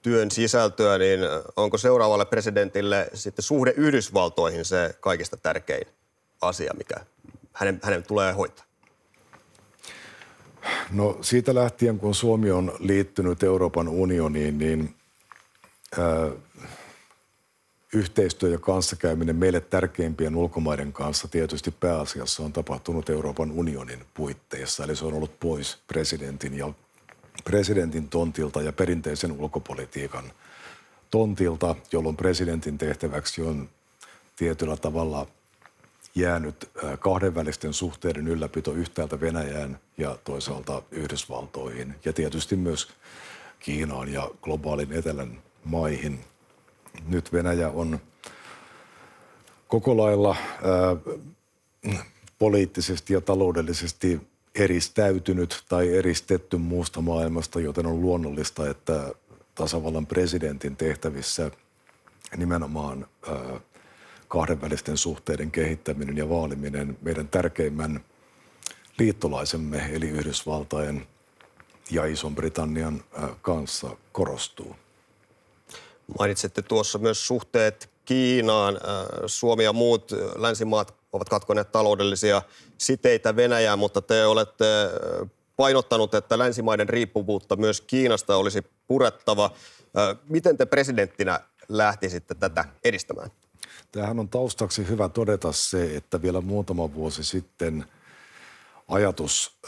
Speaker 2: työn sisältöä, niin onko seuraavalle presidentille sitten suhde Yhdysvaltoihin se kaikista tärkein asia, mikä hänen tulee hoitaa?
Speaker 5: No siitä lähtien, kun Suomi on liittynyt Euroopan unioniin, niin yhteistyö ja kanssakäyminen meille tärkeimpien ulkomaiden kanssa tietysti pääasiassa on tapahtunut Euroopan unionin puitteissa. Eli se on ollut pois presidentin tontilta ja perinteisen ulkopolitiikan tontilta, jolloin presidentin tehtäväksi on tietyllä tavalla jäänyt kahdenvälisten suhteiden ylläpito yhtäältä Venäjään ja toisaalta Yhdysvaltoihin ja tietysti myös Kiinaan ja globaalin etelän maihin. Nyt Venäjä on koko lailla poliittisesti ja taloudellisesti eristäytynyt tai eristetty muusta maailmasta, joten on luonnollista, että tasavallan presidentin tehtävissä nimenomaan kahdenvälisten suhteiden kehittäminen ja vaaliminen meidän tärkeimmän liittolaisemme eli Yhdysvaltain ja Ison-Britannian kanssa korostuu.
Speaker 2: Mainitsitte tuossa myös suhteet Kiinaan. Suomi ja muut länsimaat ovat katkoneet taloudellisia siteitä Venäjään, mutta te olette painottanut, että länsimaiden riippuvuutta myös Kiinasta olisi purettava. Miten te presidenttinä lähtisitte tätä edistämään?
Speaker 5: Tämähän on taustaksi hyvä todeta se, että vielä muutama vuosi sitten ajatus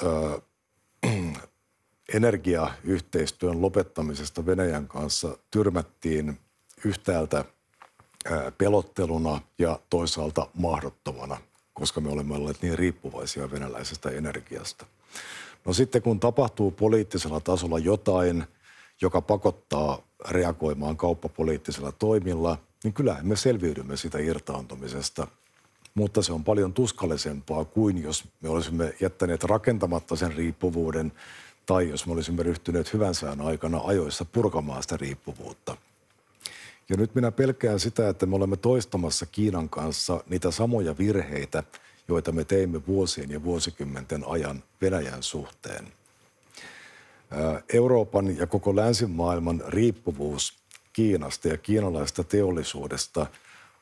Speaker 5: energiayhteistyön lopettamisesta Venäjän kanssa tyrmättiin yhtäältä pelotteluna ja toisaalta mahdottomana, koska me olemme olleet niin riippuvaisia venäläisestä energiasta. No sitten kun tapahtuu poliittisella tasolla jotain, joka pakottaa reagoimaan kauppapoliittisilla toimilla, niin kyllähän me selviydymme sitä irtaantumisesta. Mutta se on paljon tuskallisempaa kuin jos me olisimme jättäneet rakentamatta sen riippuvuuden tai jos me olisimme ryhtyneet hyvän sään aikana ajoissa purkamaan sitä riippuvuutta. Ja nyt minä pelkään sitä, että me olemme toistamassa Kiinan kanssa niitä samoja virheitä, joita me teimme vuosien ja vuosikymmenten ajan Venäjän suhteen. Euroopan ja koko länsimaailman riippuvuus Kiinasta ja kiinalaisesta teollisuudesta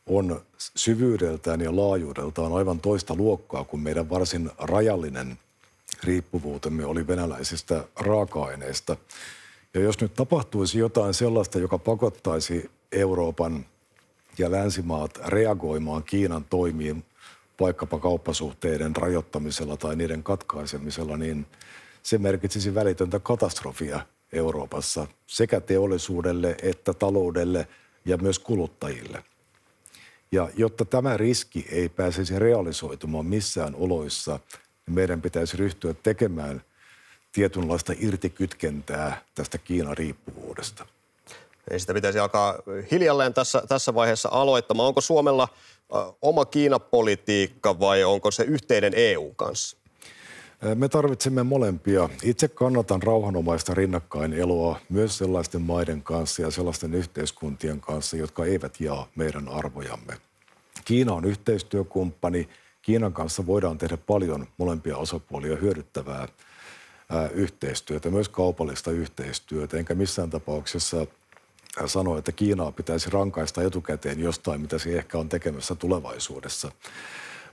Speaker 5: on syvyydeltään ja laajuudeltaan aivan toista luokkaa kuin meidän varsin rajallinen riippuvuutemme oli venäläisistä raaka-aineista. Ja jos nyt tapahtuisi jotain sellaista, joka pakottaisi Euroopan ja länsimaat reagoimaan Kiinan toimiin vaikkapa kauppasuhteiden rajoittamisella tai niiden katkaisemisella, niin se merkitsisi välitöntä katastrofia Euroopassa sekä teollisuudelle että taloudelle ja myös kuluttajille. Ja jotta tämä riski ei pääsisi realisoitumaan missään oloissa, niin meidän pitäisi ryhtyä tekemään tietynlaista irtikytkentää tästä Kiinan riippuvuudesta.
Speaker 2: Ei sitä pitäisi alkaa hiljalleen tässä vaiheessa aloittamaan. Onko Suomella oma Kiina-politiikka vai onko se yhteinen EU kanssa?
Speaker 5: Me tarvitsemme molempia. Itse kannatan rauhanomaista rinnakkaineloa myös sellaisten maiden kanssa ja sellaisten yhteiskuntien kanssa, jotka eivät jaa meidän arvojamme. Kiina on yhteistyökumppani. Kiinan kanssa voidaan tehdä paljon molempia osapuolia hyödyttävää yhteistyötä, myös kaupallista yhteistyötä. Enkä missään tapauksessa sano, että Kiinaa pitäisi rankaista etukäteen jostain, mitä se ehkä on tekemässä tulevaisuudessa.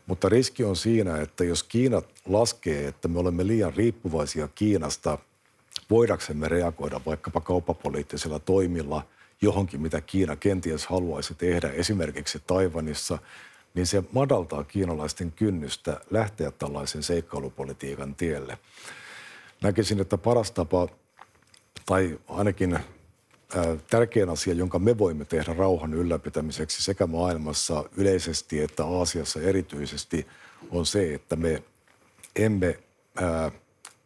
Speaker 5: Mutta riski on siinä, että jos Kiina laskee, että me olemme liian riippuvaisia Kiinasta voidaksemme reagoida vaikkapa kauppapoliittisilla toimilla johonkin, mitä Kiina kenties haluaisi tehdä esimerkiksi Taiwanissa, niin se madaltaa kiinalaisten kynnystä lähteä tällaisen seikkailupolitiikan tielle. Näkisin, että paras tapa, tai ainakin tärkein asia, jonka me voimme tehdä rauhan ylläpitämiseksi sekä maailmassa yleisesti että Aasiassa erityisesti, on se, että me emme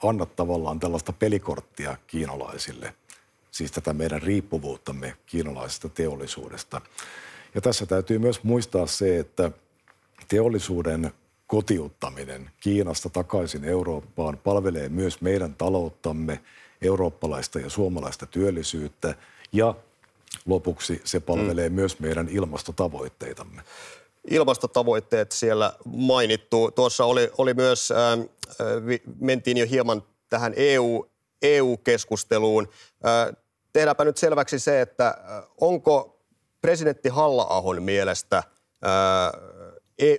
Speaker 5: anna tavallaan tällaista pelikorttia kiinalaisille, siis tätä meidän riippuvuuttamme kiinalaisesta teollisuudesta. Ja tässä täytyy myös muistaa se, että teollisuuden kotiuttaminen Kiinasta takaisin Eurooppaan palvelee myös meidän talouttamme, eurooppalaista ja suomalaista työllisyyttä, ja lopuksi se palvelee myös meidän ilmastotavoitteitamme.
Speaker 2: Ilmastotavoitteet siellä mainittu. Tuossa oli myös, mentiin jo hieman tähän EU-keskusteluun. Tehdäänpä nyt selväksi se, että onko presidentti Halla-ahon mielestä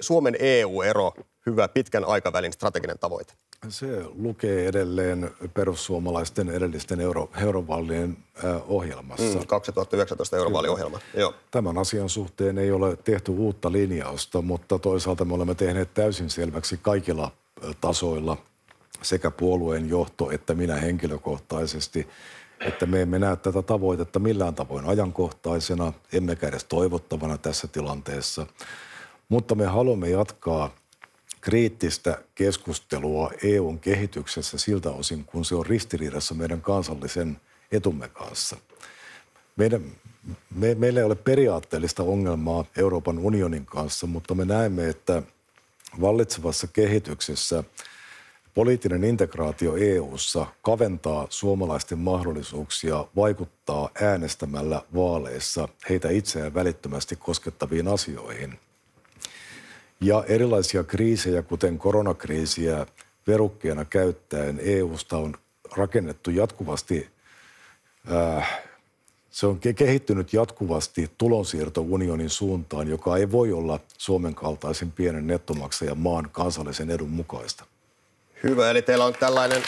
Speaker 2: Suomen EU-ero hyvä pitkän aikavälin strateginen tavoite?
Speaker 5: Se lukee edelleen perussuomalaisten edellisten eurovaalien ohjelmassa.
Speaker 2: 2019 eurovaaliohjelma, joo.
Speaker 5: Tämän asian suhteen ei ole tehty uutta linjausta, mutta toisaalta me olemme tehneet täysin selväksi kaikilla tasoilla, sekä puolueen johto että minä henkilökohtaisesti, että me emme näe tätä tavoitetta millään tavoin ajankohtaisena, emmekä edes toivottavana tässä tilanteessa, mutta me haluamme jatkaa kriittistä keskustelua EU:n kehityksessä siltä osin, kun se on ristiriidassa meidän kansallisen etumme kanssa. Meillä ei ole periaatteellista ongelmaa Euroopan unionin kanssa, mutta me näemme, että vallitsevassa kehityksessä poliittinen integraatio EU:ssa kaventaa suomalaisten mahdollisuuksia vaikuttaa äänestämällä vaaleissa heitä itseään välittömästi koskettaviin asioihin. Ja erilaisia kriisejä, kuten koronakriisiä verukkeena käyttäen EUsta on rakennettu jatkuvasti, se on kehittynyt jatkuvasti tulonsiirtounionin suuntaan, joka ei voi olla Suomen kaltaisen pienen nettomaksajan maan kansallisen edun mukaista.
Speaker 2: Hyvä, eli teillä on tällainen,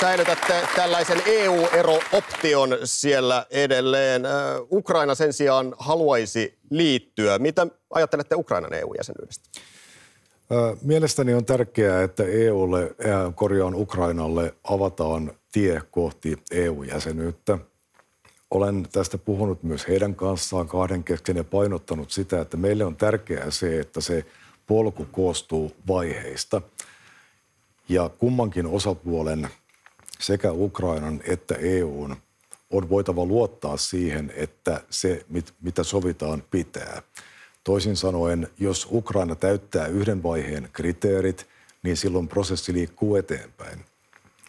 Speaker 2: säilytätte tällaisen EU-ero-option siellä edelleen. Ukraina sen sijaan haluaisi liittyä. Mitä ajattelette Ukrainan EU-jäsenyydestä?
Speaker 5: Mielestäni on tärkeää, että Ukrainalle avataan tie kohti EU-jäsenyyttä. Olen tästä puhunut myös heidän kanssaan kahden kesken ja painottanut sitä, että meille on tärkeää se, että se polku koostuu vaiheista. Ja kummankin osapuolen, sekä Ukrainan että EU:n, on voitava luottaa siihen, että se, mitä sovitaan, pitää. Toisin sanoen, jos Ukraina täyttää yhden vaiheen kriteerit, niin silloin prosessi liikkuu eteenpäin.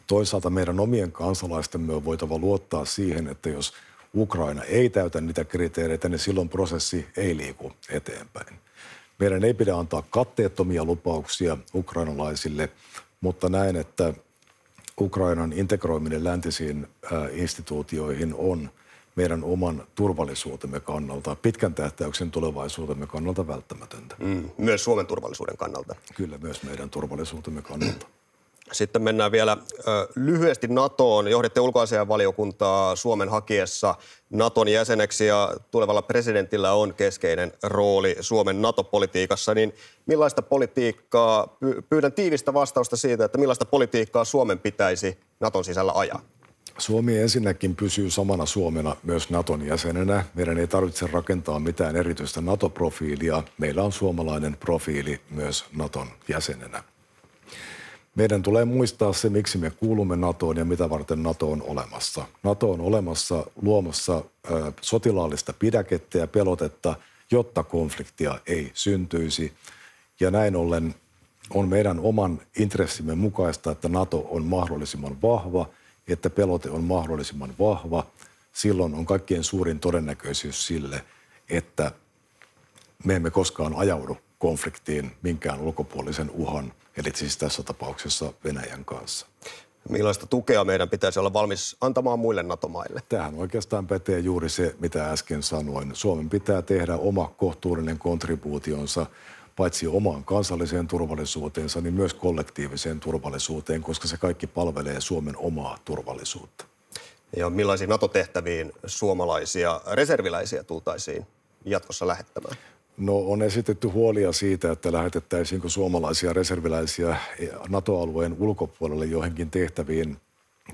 Speaker 5: Toisaalta meidän omien kansalaistemme on voitava luottaa siihen, että jos Ukraina ei täytä niitä kriteereitä, niin silloin prosessi ei liiku eteenpäin. Meidän ei pidä antaa katteettomia lupauksia ukrainalaisille, mutta näen, että Ukrainan integroiminen läntisiin instituutioihin on meidän oman turvallisuutemme kannalta, pitkän tähtäyksen tulevaisuutemme kannalta välttämätöntä.
Speaker 2: Myös Suomen turvallisuuden kannalta.
Speaker 5: Kyllä, myös meidän turvallisuutemme kannalta.
Speaker 2: Sitten mennään vielä lyhyesti NATOon. Johditte ulkoasiainvaliokuntaa Suomen hakiessa NATOn jäseneksi ja tulevalla presidentillä on keskeinen rooli Suomen NATO-politiikassa. Niin millaista politiikkaa, pyydän tiivistä vastausta siitä, että millaista politiikkaa Suomen pitäisi NATOn sisällä ajaa?
Speaker 5: Suomi ensinnäkin pysyy samana Suomena myös NATOn jäsenenä. Meidän ei tarvitse rakentaa mitään erityistä NATO-profiilia. Meillä on suomalainen profiili myös NATOn jäsenenä. Meidän tulee muistaa se, miksi me kuulumme NATOon ja mitä varten NATO on olemassa. NATO on olemassa luomassa sotilaallista pidäkettä ja pelotetta, jotta konfliktia ei syntyisi. Ja näin ollen on meidän oman intressimme mukaista, että NATO on mahdollisimman vahva, että pelote on mahdollisimman vahva. Silloin on kaikkein suurin todennäköisyys sille, että me emme koskaan ajaudu konfliktiin minkään ulkopuolisen uhan, eli siis tässä tapauksessa Venäjän kanssa.
Speaker 2: Millaista tukea meidän pitäisi olla valmis antamaan muille NATO-maille?
Speaker 5: Tähän oikeastaan pätee juuri se, mitä äsken sanoin. Suomen pitää tehdä oma kohtuullinen kontribuutionsa, paitsi omaan kansalliseen turvallisuuteensa, niin myös kollektiiviseen turvallisuuteen, koska se kaikki palvelee Suomen omaa turvallisuutta.
Speaker 2: Ja millaisiin NATO-tehtäviin suomalaisia reserviläisiä tultaisiin jatkossa lähettämään?
Speaker 5: No, on esitetty huolia siitä, että lähetettäisiinkö suomalaisia reserviläisiä NATO-alueen ulkopuolelle joihinkin tehtäviin.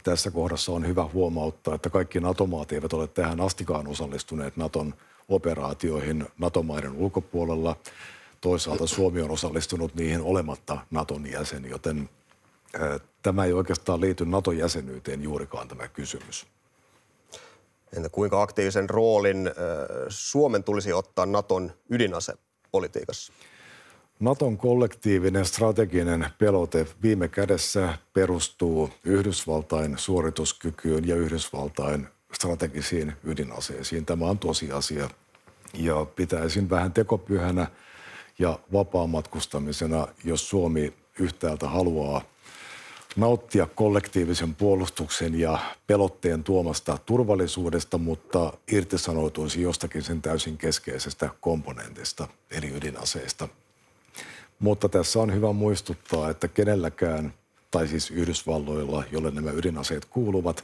Speaker 5: Tässä kohdassa on hyvä huomauttaa, että kaikki NATO-maat eivät ole tähän astikaan osallistuneet Naton operaatioihin NATO-maiden ulkopuolella. Toisaalta Suomi on osallistunut niihin olematta Naton jäsen, joten tämä ei oikeastaan liity NATO-jäsenyyteen juurikaan tämä kysymys.
Speaker 2: Entä kuinka aktiivisen roolin Suomen tulisi ottaa Naton ydinasepolitiikassa?
Speaker 5: Naton kollektiivinen strateginen pelote viime kädessä perustuu Yhdysvaltain suorituskykyyn ja Yhdysvaltain strategisiin ydinaseisiin. Tämä on tosiasia ja pitäisin vähän tekopyhänä ja vapaamatkustamisena, jos Suomi yhtäältä haluaa nauttia kollektiivisen puolustuksen ja pelotteen tuomasta turvallisuudesta, mutta irtisanoutuisi jostakin sen täysin keskeisestä komponentista, eli ydinaseista. Mutta tässä on hyvä muistuttaa, että kenelläkään, tai siis Yhdysvalloilla, jolle nämä ydinaseet kuuluvat,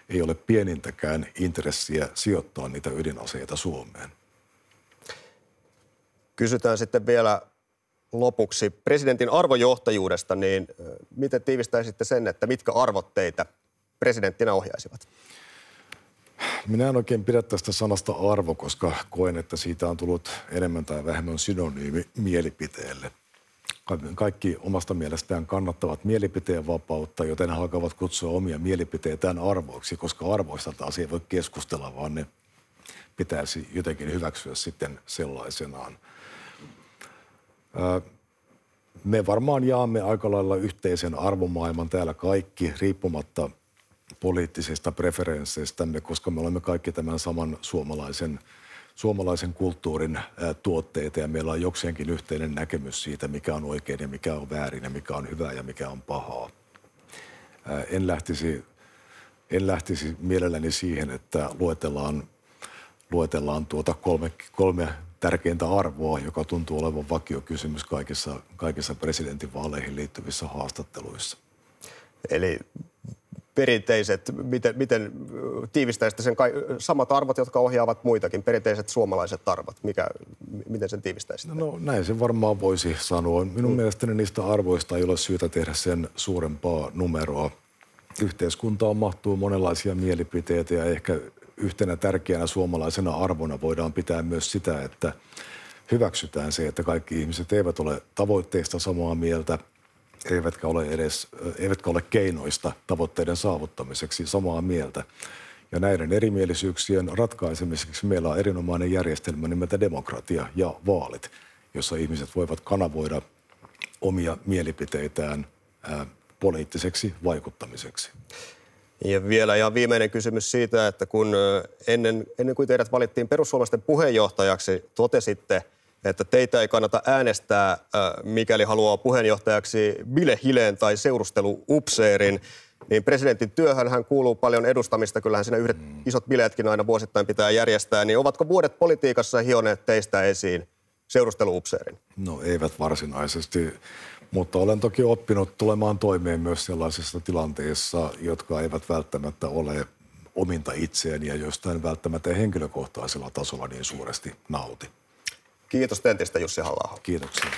Speaker 5: ei ole pienintäkään intressiä sijoittaa niitä ydinaseita Suomeen.
Speaker 2: Kysytään sitten vielä lopuksi presidentin arvojohtajuudesta, niin miten tiivistäisitte sen, että mitkä arvot teitä presidenttinä ohjaisivat?
Speaker 5: Minä en oikein pidä tästä sanasta arvo, koska koen, että siitä on tullut enemmän tai vähemmän synonyymi mielipiteelle. Kaikki omasta mielestään kannattavat mielipiteen vapautta, joten he alkavat kutsua omia mielipiteitään arvoiksi, koska arvoista taas ei voi keskustella, vaan ne pitäisi jotenkin hyväksyä sitten sellaisenaan. Me varmaan jaamme aika lailla yhteisen arvomaailman täällä kaikki, riippumatta poliittisista preferensseistämme, koska me olemme kaikki tämän saman suomalaisen kulttuurin tuotteita ja meillä on jokseenkin yhteinen näkemys siitä, mikä on oikein ja mikä on väärin ja mikä on hyvää ja mikä on pahaa. En lähtisi mielelläni siihen, että luetellaan kolme tärkeintä arvoa, joka tuntuu olevan vakiokysymys kaikissa presidentinvaaleihin liittyvissä haastatteluissa.
Speaker 2: Eli perinteiset, miten tiivistäisitte sen samat arvot, jotka ohjaavat muitakin, perinteiset suomalaiset arvot, miten sen tiivistäisitte?
Speaker 5: No näin se varmaan voisi sanoa. Minun mielestäni niistä arvoista ei ole syytä tehdä sen suurempaa numeroa. Yhteiskuntaan mahtuu monenlaisia mielipiteitä ja ehkä yhtenä tärkeänä suomalaisena arvona voidaan pitää myös sitä, että hyväksytään se, että kaikki ihmiset eivät ole tavoitteista samaa mieltä, eivätkä ole keinoista tavoitteiden saavuttamiseksi samaa mieltä. Ja näiden erimielisyyksien ratkaisemiseksi meillä on erinomainen järjestelmä nimeltä demokratia ja vaalit, jossa ihmiset voivat kanavoida omia mielipiteitään poliittiseksi vaikuttamiseksi.
Speaker 2: Ja vielä ihan viimeinen kysymys siitä, että kun ennen kuin teidät valittiin perussuomalaisten puheenjohtajaksi, totesitte, että teitä ei kannata äänestää, mikäli haluaa puheenjohtajaksi bilehileen tai seurusteluupseerin, niin presidentin työhön hän kuuluu paljon edustamista. Kyllähän siinä yhdet isot bileetkin aina vuosittain pitää järjestää. Niin ovatko vuodet politiikassa hioneet teistä esiin seurusteluupseerin?
Speaker 5: No eivät varsinaisesti, mutta olen toki oppinut tulemaan toimeen myös sellaisissa tilanteissa, jotka eivät välttämättä ole ominta itseäni ja joista en välttämättä henkilökohtaisella tasolla niin suuresti nauti.
Speaker 2: Kiitos tentistä, Jussi Halla-aho.
Speaker 5: Kiitoksia.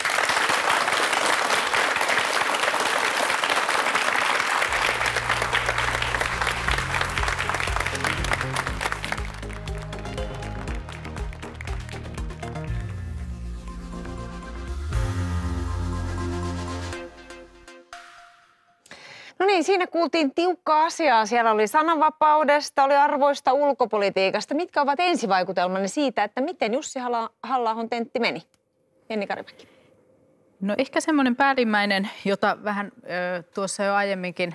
Speaker 1: No niin, siinä kuultiin tiukkaa asiaa. Siellä oli sananvapaudesta, oli arvoista, ulkopolitiikasta. Mitkä ovat ensivaikutelmanne siitä, että miten Jussi Halla-ahon tentti meni? Jenni Karimäki.
Speaker 6: No ehkä semmoinen päällimmäinen, jota vähän tuossa jo aiemminkin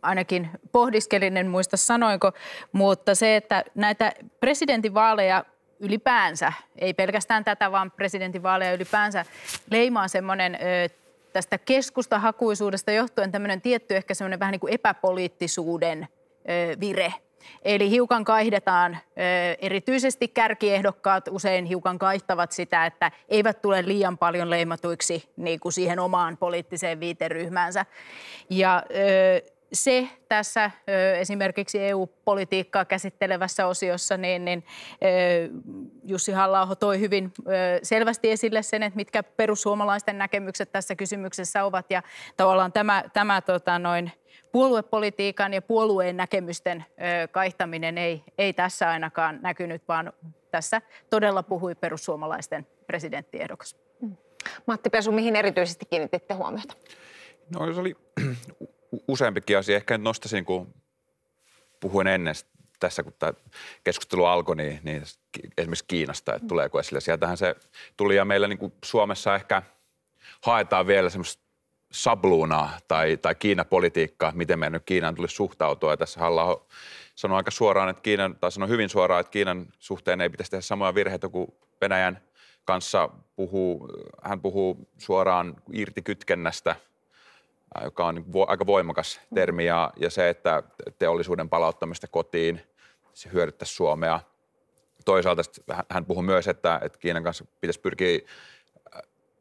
Speaker 6: ainakin pohdiskelin, en muista sanoinko, mutta se, että näitä presidentinvaaleja ylipäänsä, ei pelkästään tätä, vaan presidentinvaaleja ylipäänsä leimaa semmoinen tästä keskustahakuisuudesta johtuen tämmöinen tietty ehkä semmoinen vähän niin kuin epäpoliittisuuden vire. Eli hiukan kaihdetaan, erityisesti kärkiehdokkaat usein hiukan kaihtavat sitä, että eivät tule liian paljon leimatuiksi niin kuin siihen omaan poliittiseen viiteryhmäänsä. Ja se tässä esimerkiksi EU-politiikkaa käsittelevässä osiossa, niin Jussi Halla-aho toi hyvin selvästi esille sen, että mitkä perussuomalaisten näkemykset tässä kysymyksessä ovat. Ja tavallaan tämä puoluepolitiikan ja puolueen näkemysten kaihtaminen ei tässä ainakaan näkynyt, vaan tässä todella puhui perussuomalaisten presidenttiehdokas.
Speaker 1: Matti Pesu, mihin erityisesti kiinnititte huomiota?
Speaker 7: No se oli useampikin asia. Ehkä nostaisin, kun puhuin ennen tässä, kun tämä keskustelu alkoi, niin esimerkiksi Kiinasta, että tuleeko esille. Sieltähän se tuli ja meillä niin kuin Suomessa ehkä haetaan vielä semmoista sabluunaa tai Kiina-politiikkaa, miten meidän nyt Kiinaan tulisi suhtautua. Ja tässä Halla-aho sanoi aika suoraan, että sanoi hyvin suoraan, että Kiinan suhteen ei pitäisi tehdä samoja virheitä kuin Venäjän kanssa hän puhuu suoraan irtikytkennästä, joka on aika voimakas termi, ja se, että teollisuuden palauttamista kotiin, se hyödyttäisi Suomea. Toisaalta hän puhui myös, että Kiinan kanssa pitäisi pyrkiä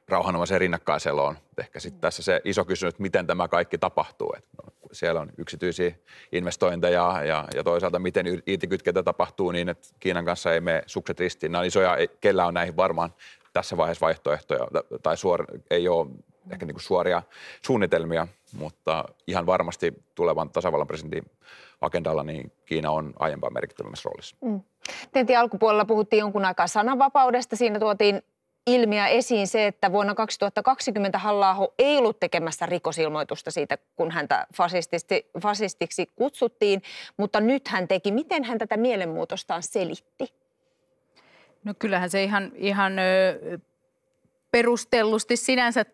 Speaker 7: rauhanomaiseen rinnakkaiseloon. Ehkä sitten tässä se iso kysymys, että miten tämä kaikki tapahtuu. Siellä on yksityisiä investointeja ja toisaalta miten irtikytkentä tapahtuu niin, että Kiinan kanssa ei mene sukset ristiin. Nämä on isoja, kellä on näihin varmaan tässä vaiheessa vaihtoehtoja tai ei ole ehkä niin kuin suoria suunnitelmia, mutta ihan varmasti tulevan tasavallan presidentin agendalla niin Kiina on aiempaa merkittävämmässä roolissa.
Speaker 1: Tentin alkupuolella puhuttiin jonkun aikaa sananvapaudesta. Siinä tuotiin ilmi ja esiin se, että vuonna 2020 Halla-aho ei ollut tekemässä rikosilmoitusta siitä, kun häntä fasistiksi kutsuttiin, mutta nyt hän teki. Miten hän tätä mielenmuutostaan selitti?
Speaker 6: No kyllähän se ihan perustellusti sinänsä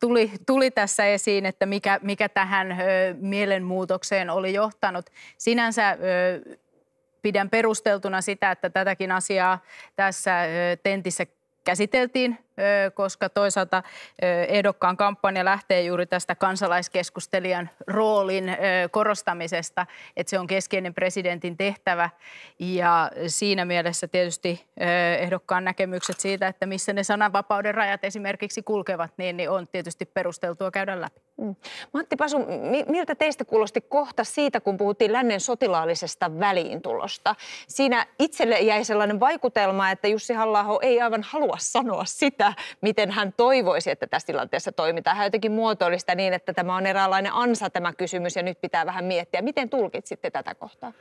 Speaker 6: tuli tässä esiin, että mikä tähän mielenmuutokseen oli johtanut. Sinänsä pidän perusteltuna sitä, että tätäkin asiaa tässä tentissä käsiteltiin, koska toisaalta ehdokkaan kampanja lähtee juuri tästä kansalaiskeskustelijan roolin korostamisesta, että se on keskeinen presidentin tehtävä. Ja siinä mielessä tietysti ehdokkaan näkemykset siitä, että missä ne sananvapauden rajat esimerkiksi kulkevat, niin on tietysti perusteltua käydä läpi.
Speaker 1: Matti Pesu, miltä teistä kuulosti kohta siitä, kun puhuttiin lännen sotilaallisesta väliintulosta? Siinä itselle jäi sellainen vaikutelma, että Jussi Halla-aho ei aivan halua sanoa sitä, miten hän toivoisi, että tässä tilanteessa toimitaan. Hän jotenkin muotoili sitä niin, että tämä on eräänlainen ansa tämä kysymys ja nyt pitää vähän miettiä. Miten tulkitsitte tätä kohtaa?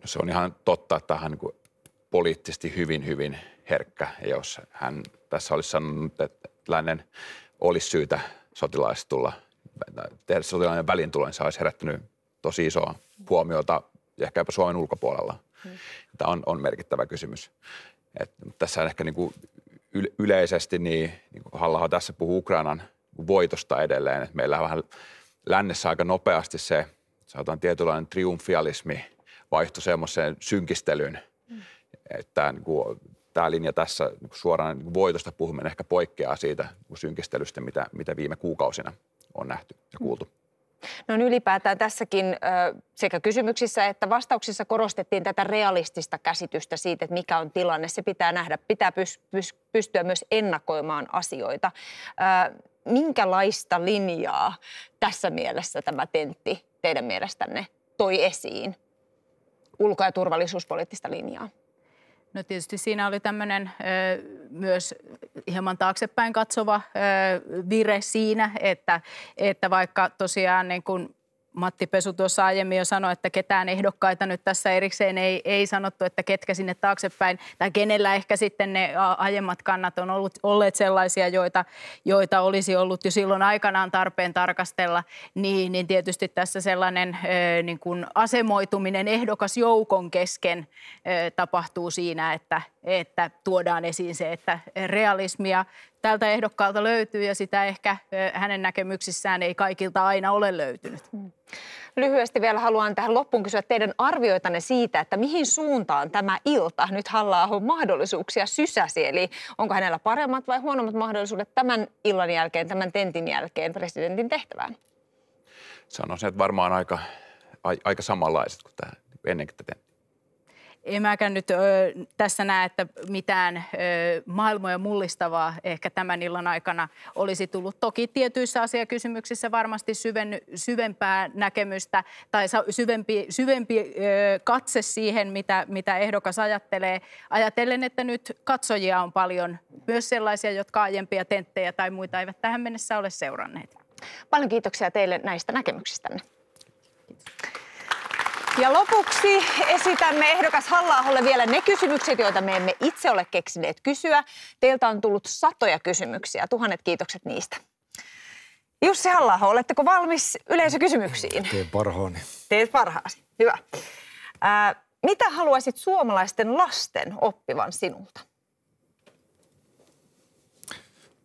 Speaker 7: No se on ihan totta, että hän on niin poliittisesti hyvin, hyvin herkkä. Ja jos hän tässä olisi sanonut, että lännen olisi syytä sotilaisesti tulla, tehdä sotilainen väliintulo, niin se olisi herättänyt tosi isoa huomiota ja ehkä jopa Suomen ulkopuolella. Tämä on merkittävä kysymys. Tässä on ehkä niin kuin yleisesti niin Halla-aho tässä puhuu Ukrainan voitosta edelleen. Että meillä on vähän lännessä aika nopeasti se, sanotaan tietynlainen triumfialismi vaihtui semmoiseen synkistelyyn, että niin kuin, tämä linja tässä niin kuin suoraan niin kuin voitosta puhuminen ehkä poikkeaa siitä niin kuin synkistelystä, mitä viime kuukausina on nähty ja kuultu.
Speaker 1: No ylipäätään tässäkin sekä kysymyksissä että vastauksissa korostettiin tätä realistista käsitystä siitä, että mikä on tilanne. Se pitää nähdä, pitää pystyä myös ennakoimaan asioita. Minkälaista linjaa tässä mielessä tämä tentti teidän mielestänne toi esiin? Ulko- ja turvallisuuspoliittista linjaa.
Speaker 6: No tietysti siinä oli tämmöinen myös hieman taaksepäin katsova vire siinä, että vaikka tosiaan niin kuin Matti Pesu tuossa aiemmin jo sanoi, että ketään ehdokkaita nyt tässä erikseen ei sanottu, että ketkä sinne taaksepäin tai kenellä ehkä sitten ne aiemmat kannat on olleet sellaisia, joita olisi ollut jo silloin aikanaan tarpeen tarkastella, niin tietysti tässä sellainen niin kuin asemoituminen ehdokasjoukon kesken tapahtuu siinä, että tuodaan esiin se, että realismia tältä ehdokkaalta löytyy ja sitä ehkä hänen näkemyksissään ei kaikilta aina ole löytynyt.
Speaker 1: Lyhyesti vielä haluan tähän loppuun kysyä teidän arvioitanne siitä, että mihin suuntaan tämä ilta nyt Halla-ahon mahdollisuuksia sysäsi. Eli onko hänellä paremmat vai huonommat mahdollisuudet tämän illan jälkeen, tämän tentin jälkeen presidentin tehtävään?
Speaker 7: Sanoisin, että varmaan aika samanlaiset kuin tämä ennenkin tätä.
Speaker 6: en mäkään nyt tässä näe, että mitään maailmoja mullistavaa ehkä tämän illan aikana olisi tullut. Toki tietyissä asiakysymyksissä varmasti syvempää näkemystä tai syvempi katse siihen, mitä ehdokas ajattelee. Ajatellen, että nyt katsojia on paljon, myös sellaisia, jotka aiempia tenttejä tai muita eivät tähän mennessä ole seuranneet.
Speaker 1: Paljon kiitoksia teille näistä näkemyksistänne. Ja lopuksi esitämme ehdokas Halla-aholle vielä ne kysymykset, joita me emme itse ole keksineet kysyä. Teiltä on tullut satoja kysymyksiä. 1000 kiitokset niistä. Jussi Halla-aho, oletteko valmis yleisökysymyksiin?
Speaker 5: Teen parhaani.
Speaker 1: Teet parhaasi. Hyvä. Mitä haluaisit suomalaisten lasten oppivan sinulta?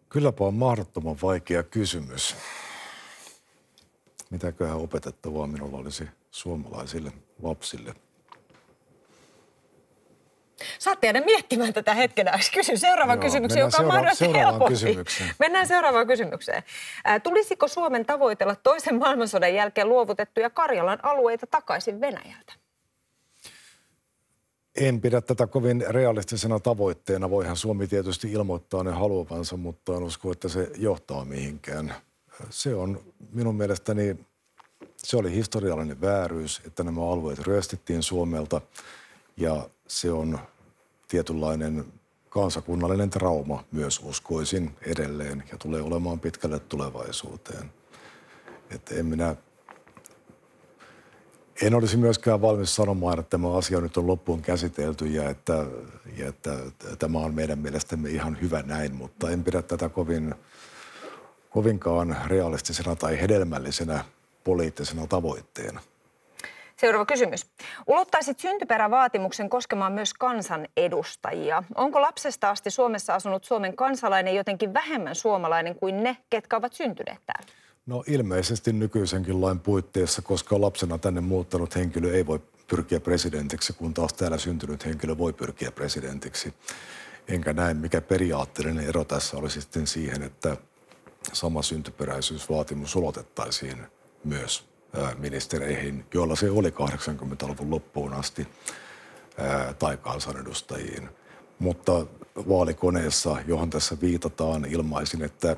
Speaker 5: Kylläpä on mahdottoman vaikea kysymys. Mitäköhän opetettavaa minulla olisi suomalaisille lapsille?
Speaker 1: Saatte jäädä miettimään tätä hetken aikaa. Kysyn seuraavan kysymyksen, joka on mahdollisesti helpompi. Mennään seuraavaan kysymykseen. Tulisiko Suomen tavoitella toisen maailmansodan jälkeen luovutettuja Karjalan alueita takaisin Venäjältä?
Speaker 5: En pidä tätä kovin realistisena tavoitteena. Voihan Suomi tietysti ilmoittaa ne haluavansa, mutta en usko, että se johtaa mihinkään. Se on minun mielestäni, se oli historiallinen vääryys, että nämä alueet ryöstettiin Suomelta ja se on tietynlainen kansakunnallinen trauma myös uskoisin edelleen ja tulee olemaan pitkälle tulevaisuuteen. Että en olisi myöskään valmis sanomaan, että tämä asia nyt on loppuun käsitelty ja että tämä on meidän mielestämme ihan hyvä näin, mutta en pidä tätä kovinkaan realistisena tai hedelmällisenä poliittisena tavoitteena.
Speaker 1: Seuraava kysymys. Ulottaisit syntyperävaatimuksen koskemaan myös kansanedustajia. Onko lapsesta asti Suomessa asunut Suomen kansalainen jotenkin vähemmän suomalainen kuin ne, ketkä ovat syntyneet täällä?
Speaker 5: No ilmeisesti nykyisenkin lain puitteissa, koska lapsena tänne muuttanut henkilö ei voi pyrkiä presidentiksi, kun taas täällä syntynyt henkilö voi pyrkiä presidentiksi. Enkä näe, mikä periaatteellinen ero tässä olisi sitten siihen, että sama syntyperäisyysvaatimus ulotettaisiin myös ministereihin, joilla se oli 80-luvun loppuun asti, tai kansanedustajiin. Mutta vaalikoneessa, johon tässä viitataan, ilmaisin, että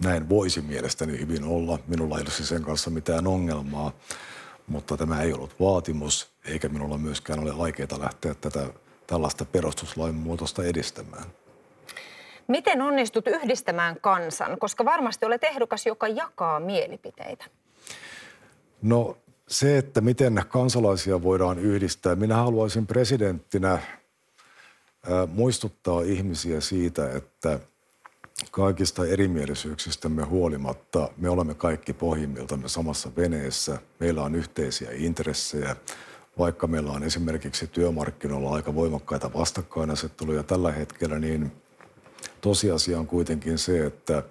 Speaker 5: näin voisi mielestäni hyvin olla. Minulla ei olisi sen kanssa mitään ongelmaa, mutta tämä ei ollut vaatimus, eikä minulla myöskään ole aikeita lähteä tällaista perustuslain muutosta edistämään.
Speaker 1: Miten onnistut yhdistämään kansan, koska varmasti olet ehdokas, joka jakaa mielipiteitä?
Speaker 5: No se, että miten kansalaisia voidaan yhdistää. Minä haluaisin presidenttinä muistuttaa ihmisiä siitä, että kaikista erimielisyyksistämme huolimatta me olemme kaikki pohjimmiltamme samassa veneessä. Meillä on yhteisiä intressejä, vaikka meillä on esimerkiksi työmarkkinoilla aika voimakkaita vastakkainasetteluja tällä hetkellä, niin tosiasia on kuitenkin se, että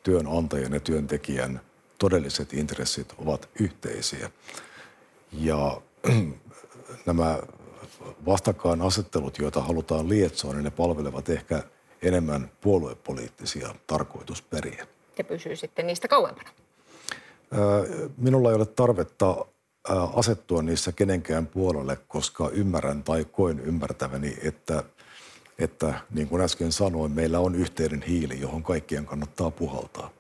Speaker 5: työnantajan ja työntekijän todelliset intressit ovat yhteisiä. Ja nämä vastakkainasettelut, joita halutaan lietsoa, niin ne palvelevat ehkä enemmän puoluepoliittisia tarkoitusperiä.
Speaker 1: Ja pysyy sitten niistä kauempana.
Speaker 5: Minulla ei ole tarvetta asettua niissä kenenkään puolelle, koska ymmärrän tai koen ymmärtäväni, että niin kuin äsken sanoin, meillä on yhteinen hiili, johon kaikkien kannattaa puhaltaa.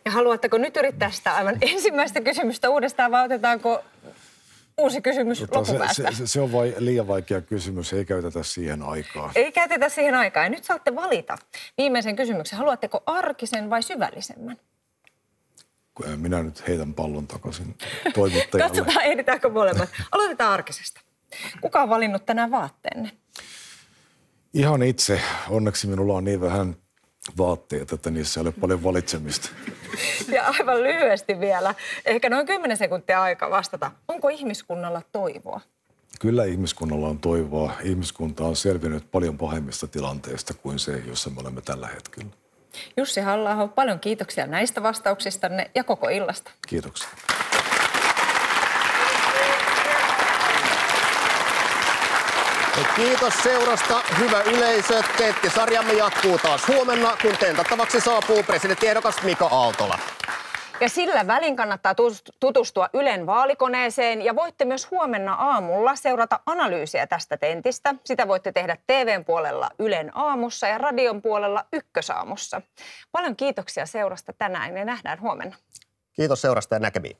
Speaker 1: Ja haluatteko nyt yrittää sitä aivan ensimmäistä kysymystä uudestaan, vai otetaanko uusi kysymys loppupäästä?
Speaker 5: Se on liian vaikea kysymys, ei käytetä siihen aikaa.
Speaker 1: Ei käytetä siihen aikaa. Ja nyt saatte valita viimeisen kysymyksen. Haluatteko arkisen vai syvällisemmän?
Speaker 5: Minä nyt heitän pallon takaisin toimittajalle.
Speaker 1: Katsotaan, ehditäänkö molemmat. Aloitetaan arkisesta. Kuka on valinnut tänään vaatteenne?
Speaker 5: Ihan itse. Onneksi minulla on niin vähän vaatteet, että niissä ei ole paljon valitsemista.
Speaker 1: Ja aivan lyhyesti vielä, ehkä noin 10 sekuntia aikaa vastata. Onko ihmiskunnalla toivoa?
Speaker 5: Kyllä ihmiskunnalla on toivoa. Ihmiskunta on selvinnyt paljon pahemmista tilanteista kuin se, jossa me olemme tällä hetkellä.
Speaker 1: Jussi Halla-aho, paljon kiitoksia näistä vastauksistanne ja koko illasta.
Speaker 5: Kiitoksia.
Speaker 2: Kiitos seurasta, hyvä yleisö. Tentti-sarjamme jatkuu taas huomenna, kun tentattavaksi saapuu presidenttiehdokas Mika Aaltola.
Speaker 1: Ja sillä välin kannattaa tutustua Ylen vaalikoneeseen ja voitte myös huomenna aamulla seurata analyysiä tästä tentistä. Sitä voitte tehdä TVn puolella Ylen aamussa ja radion puolella Ykkösaamussa. Paljon kiitoksia seurasta tänään ja nähdään huomenna.
Speaker 2: Kiitos seurasta ja näkemiin.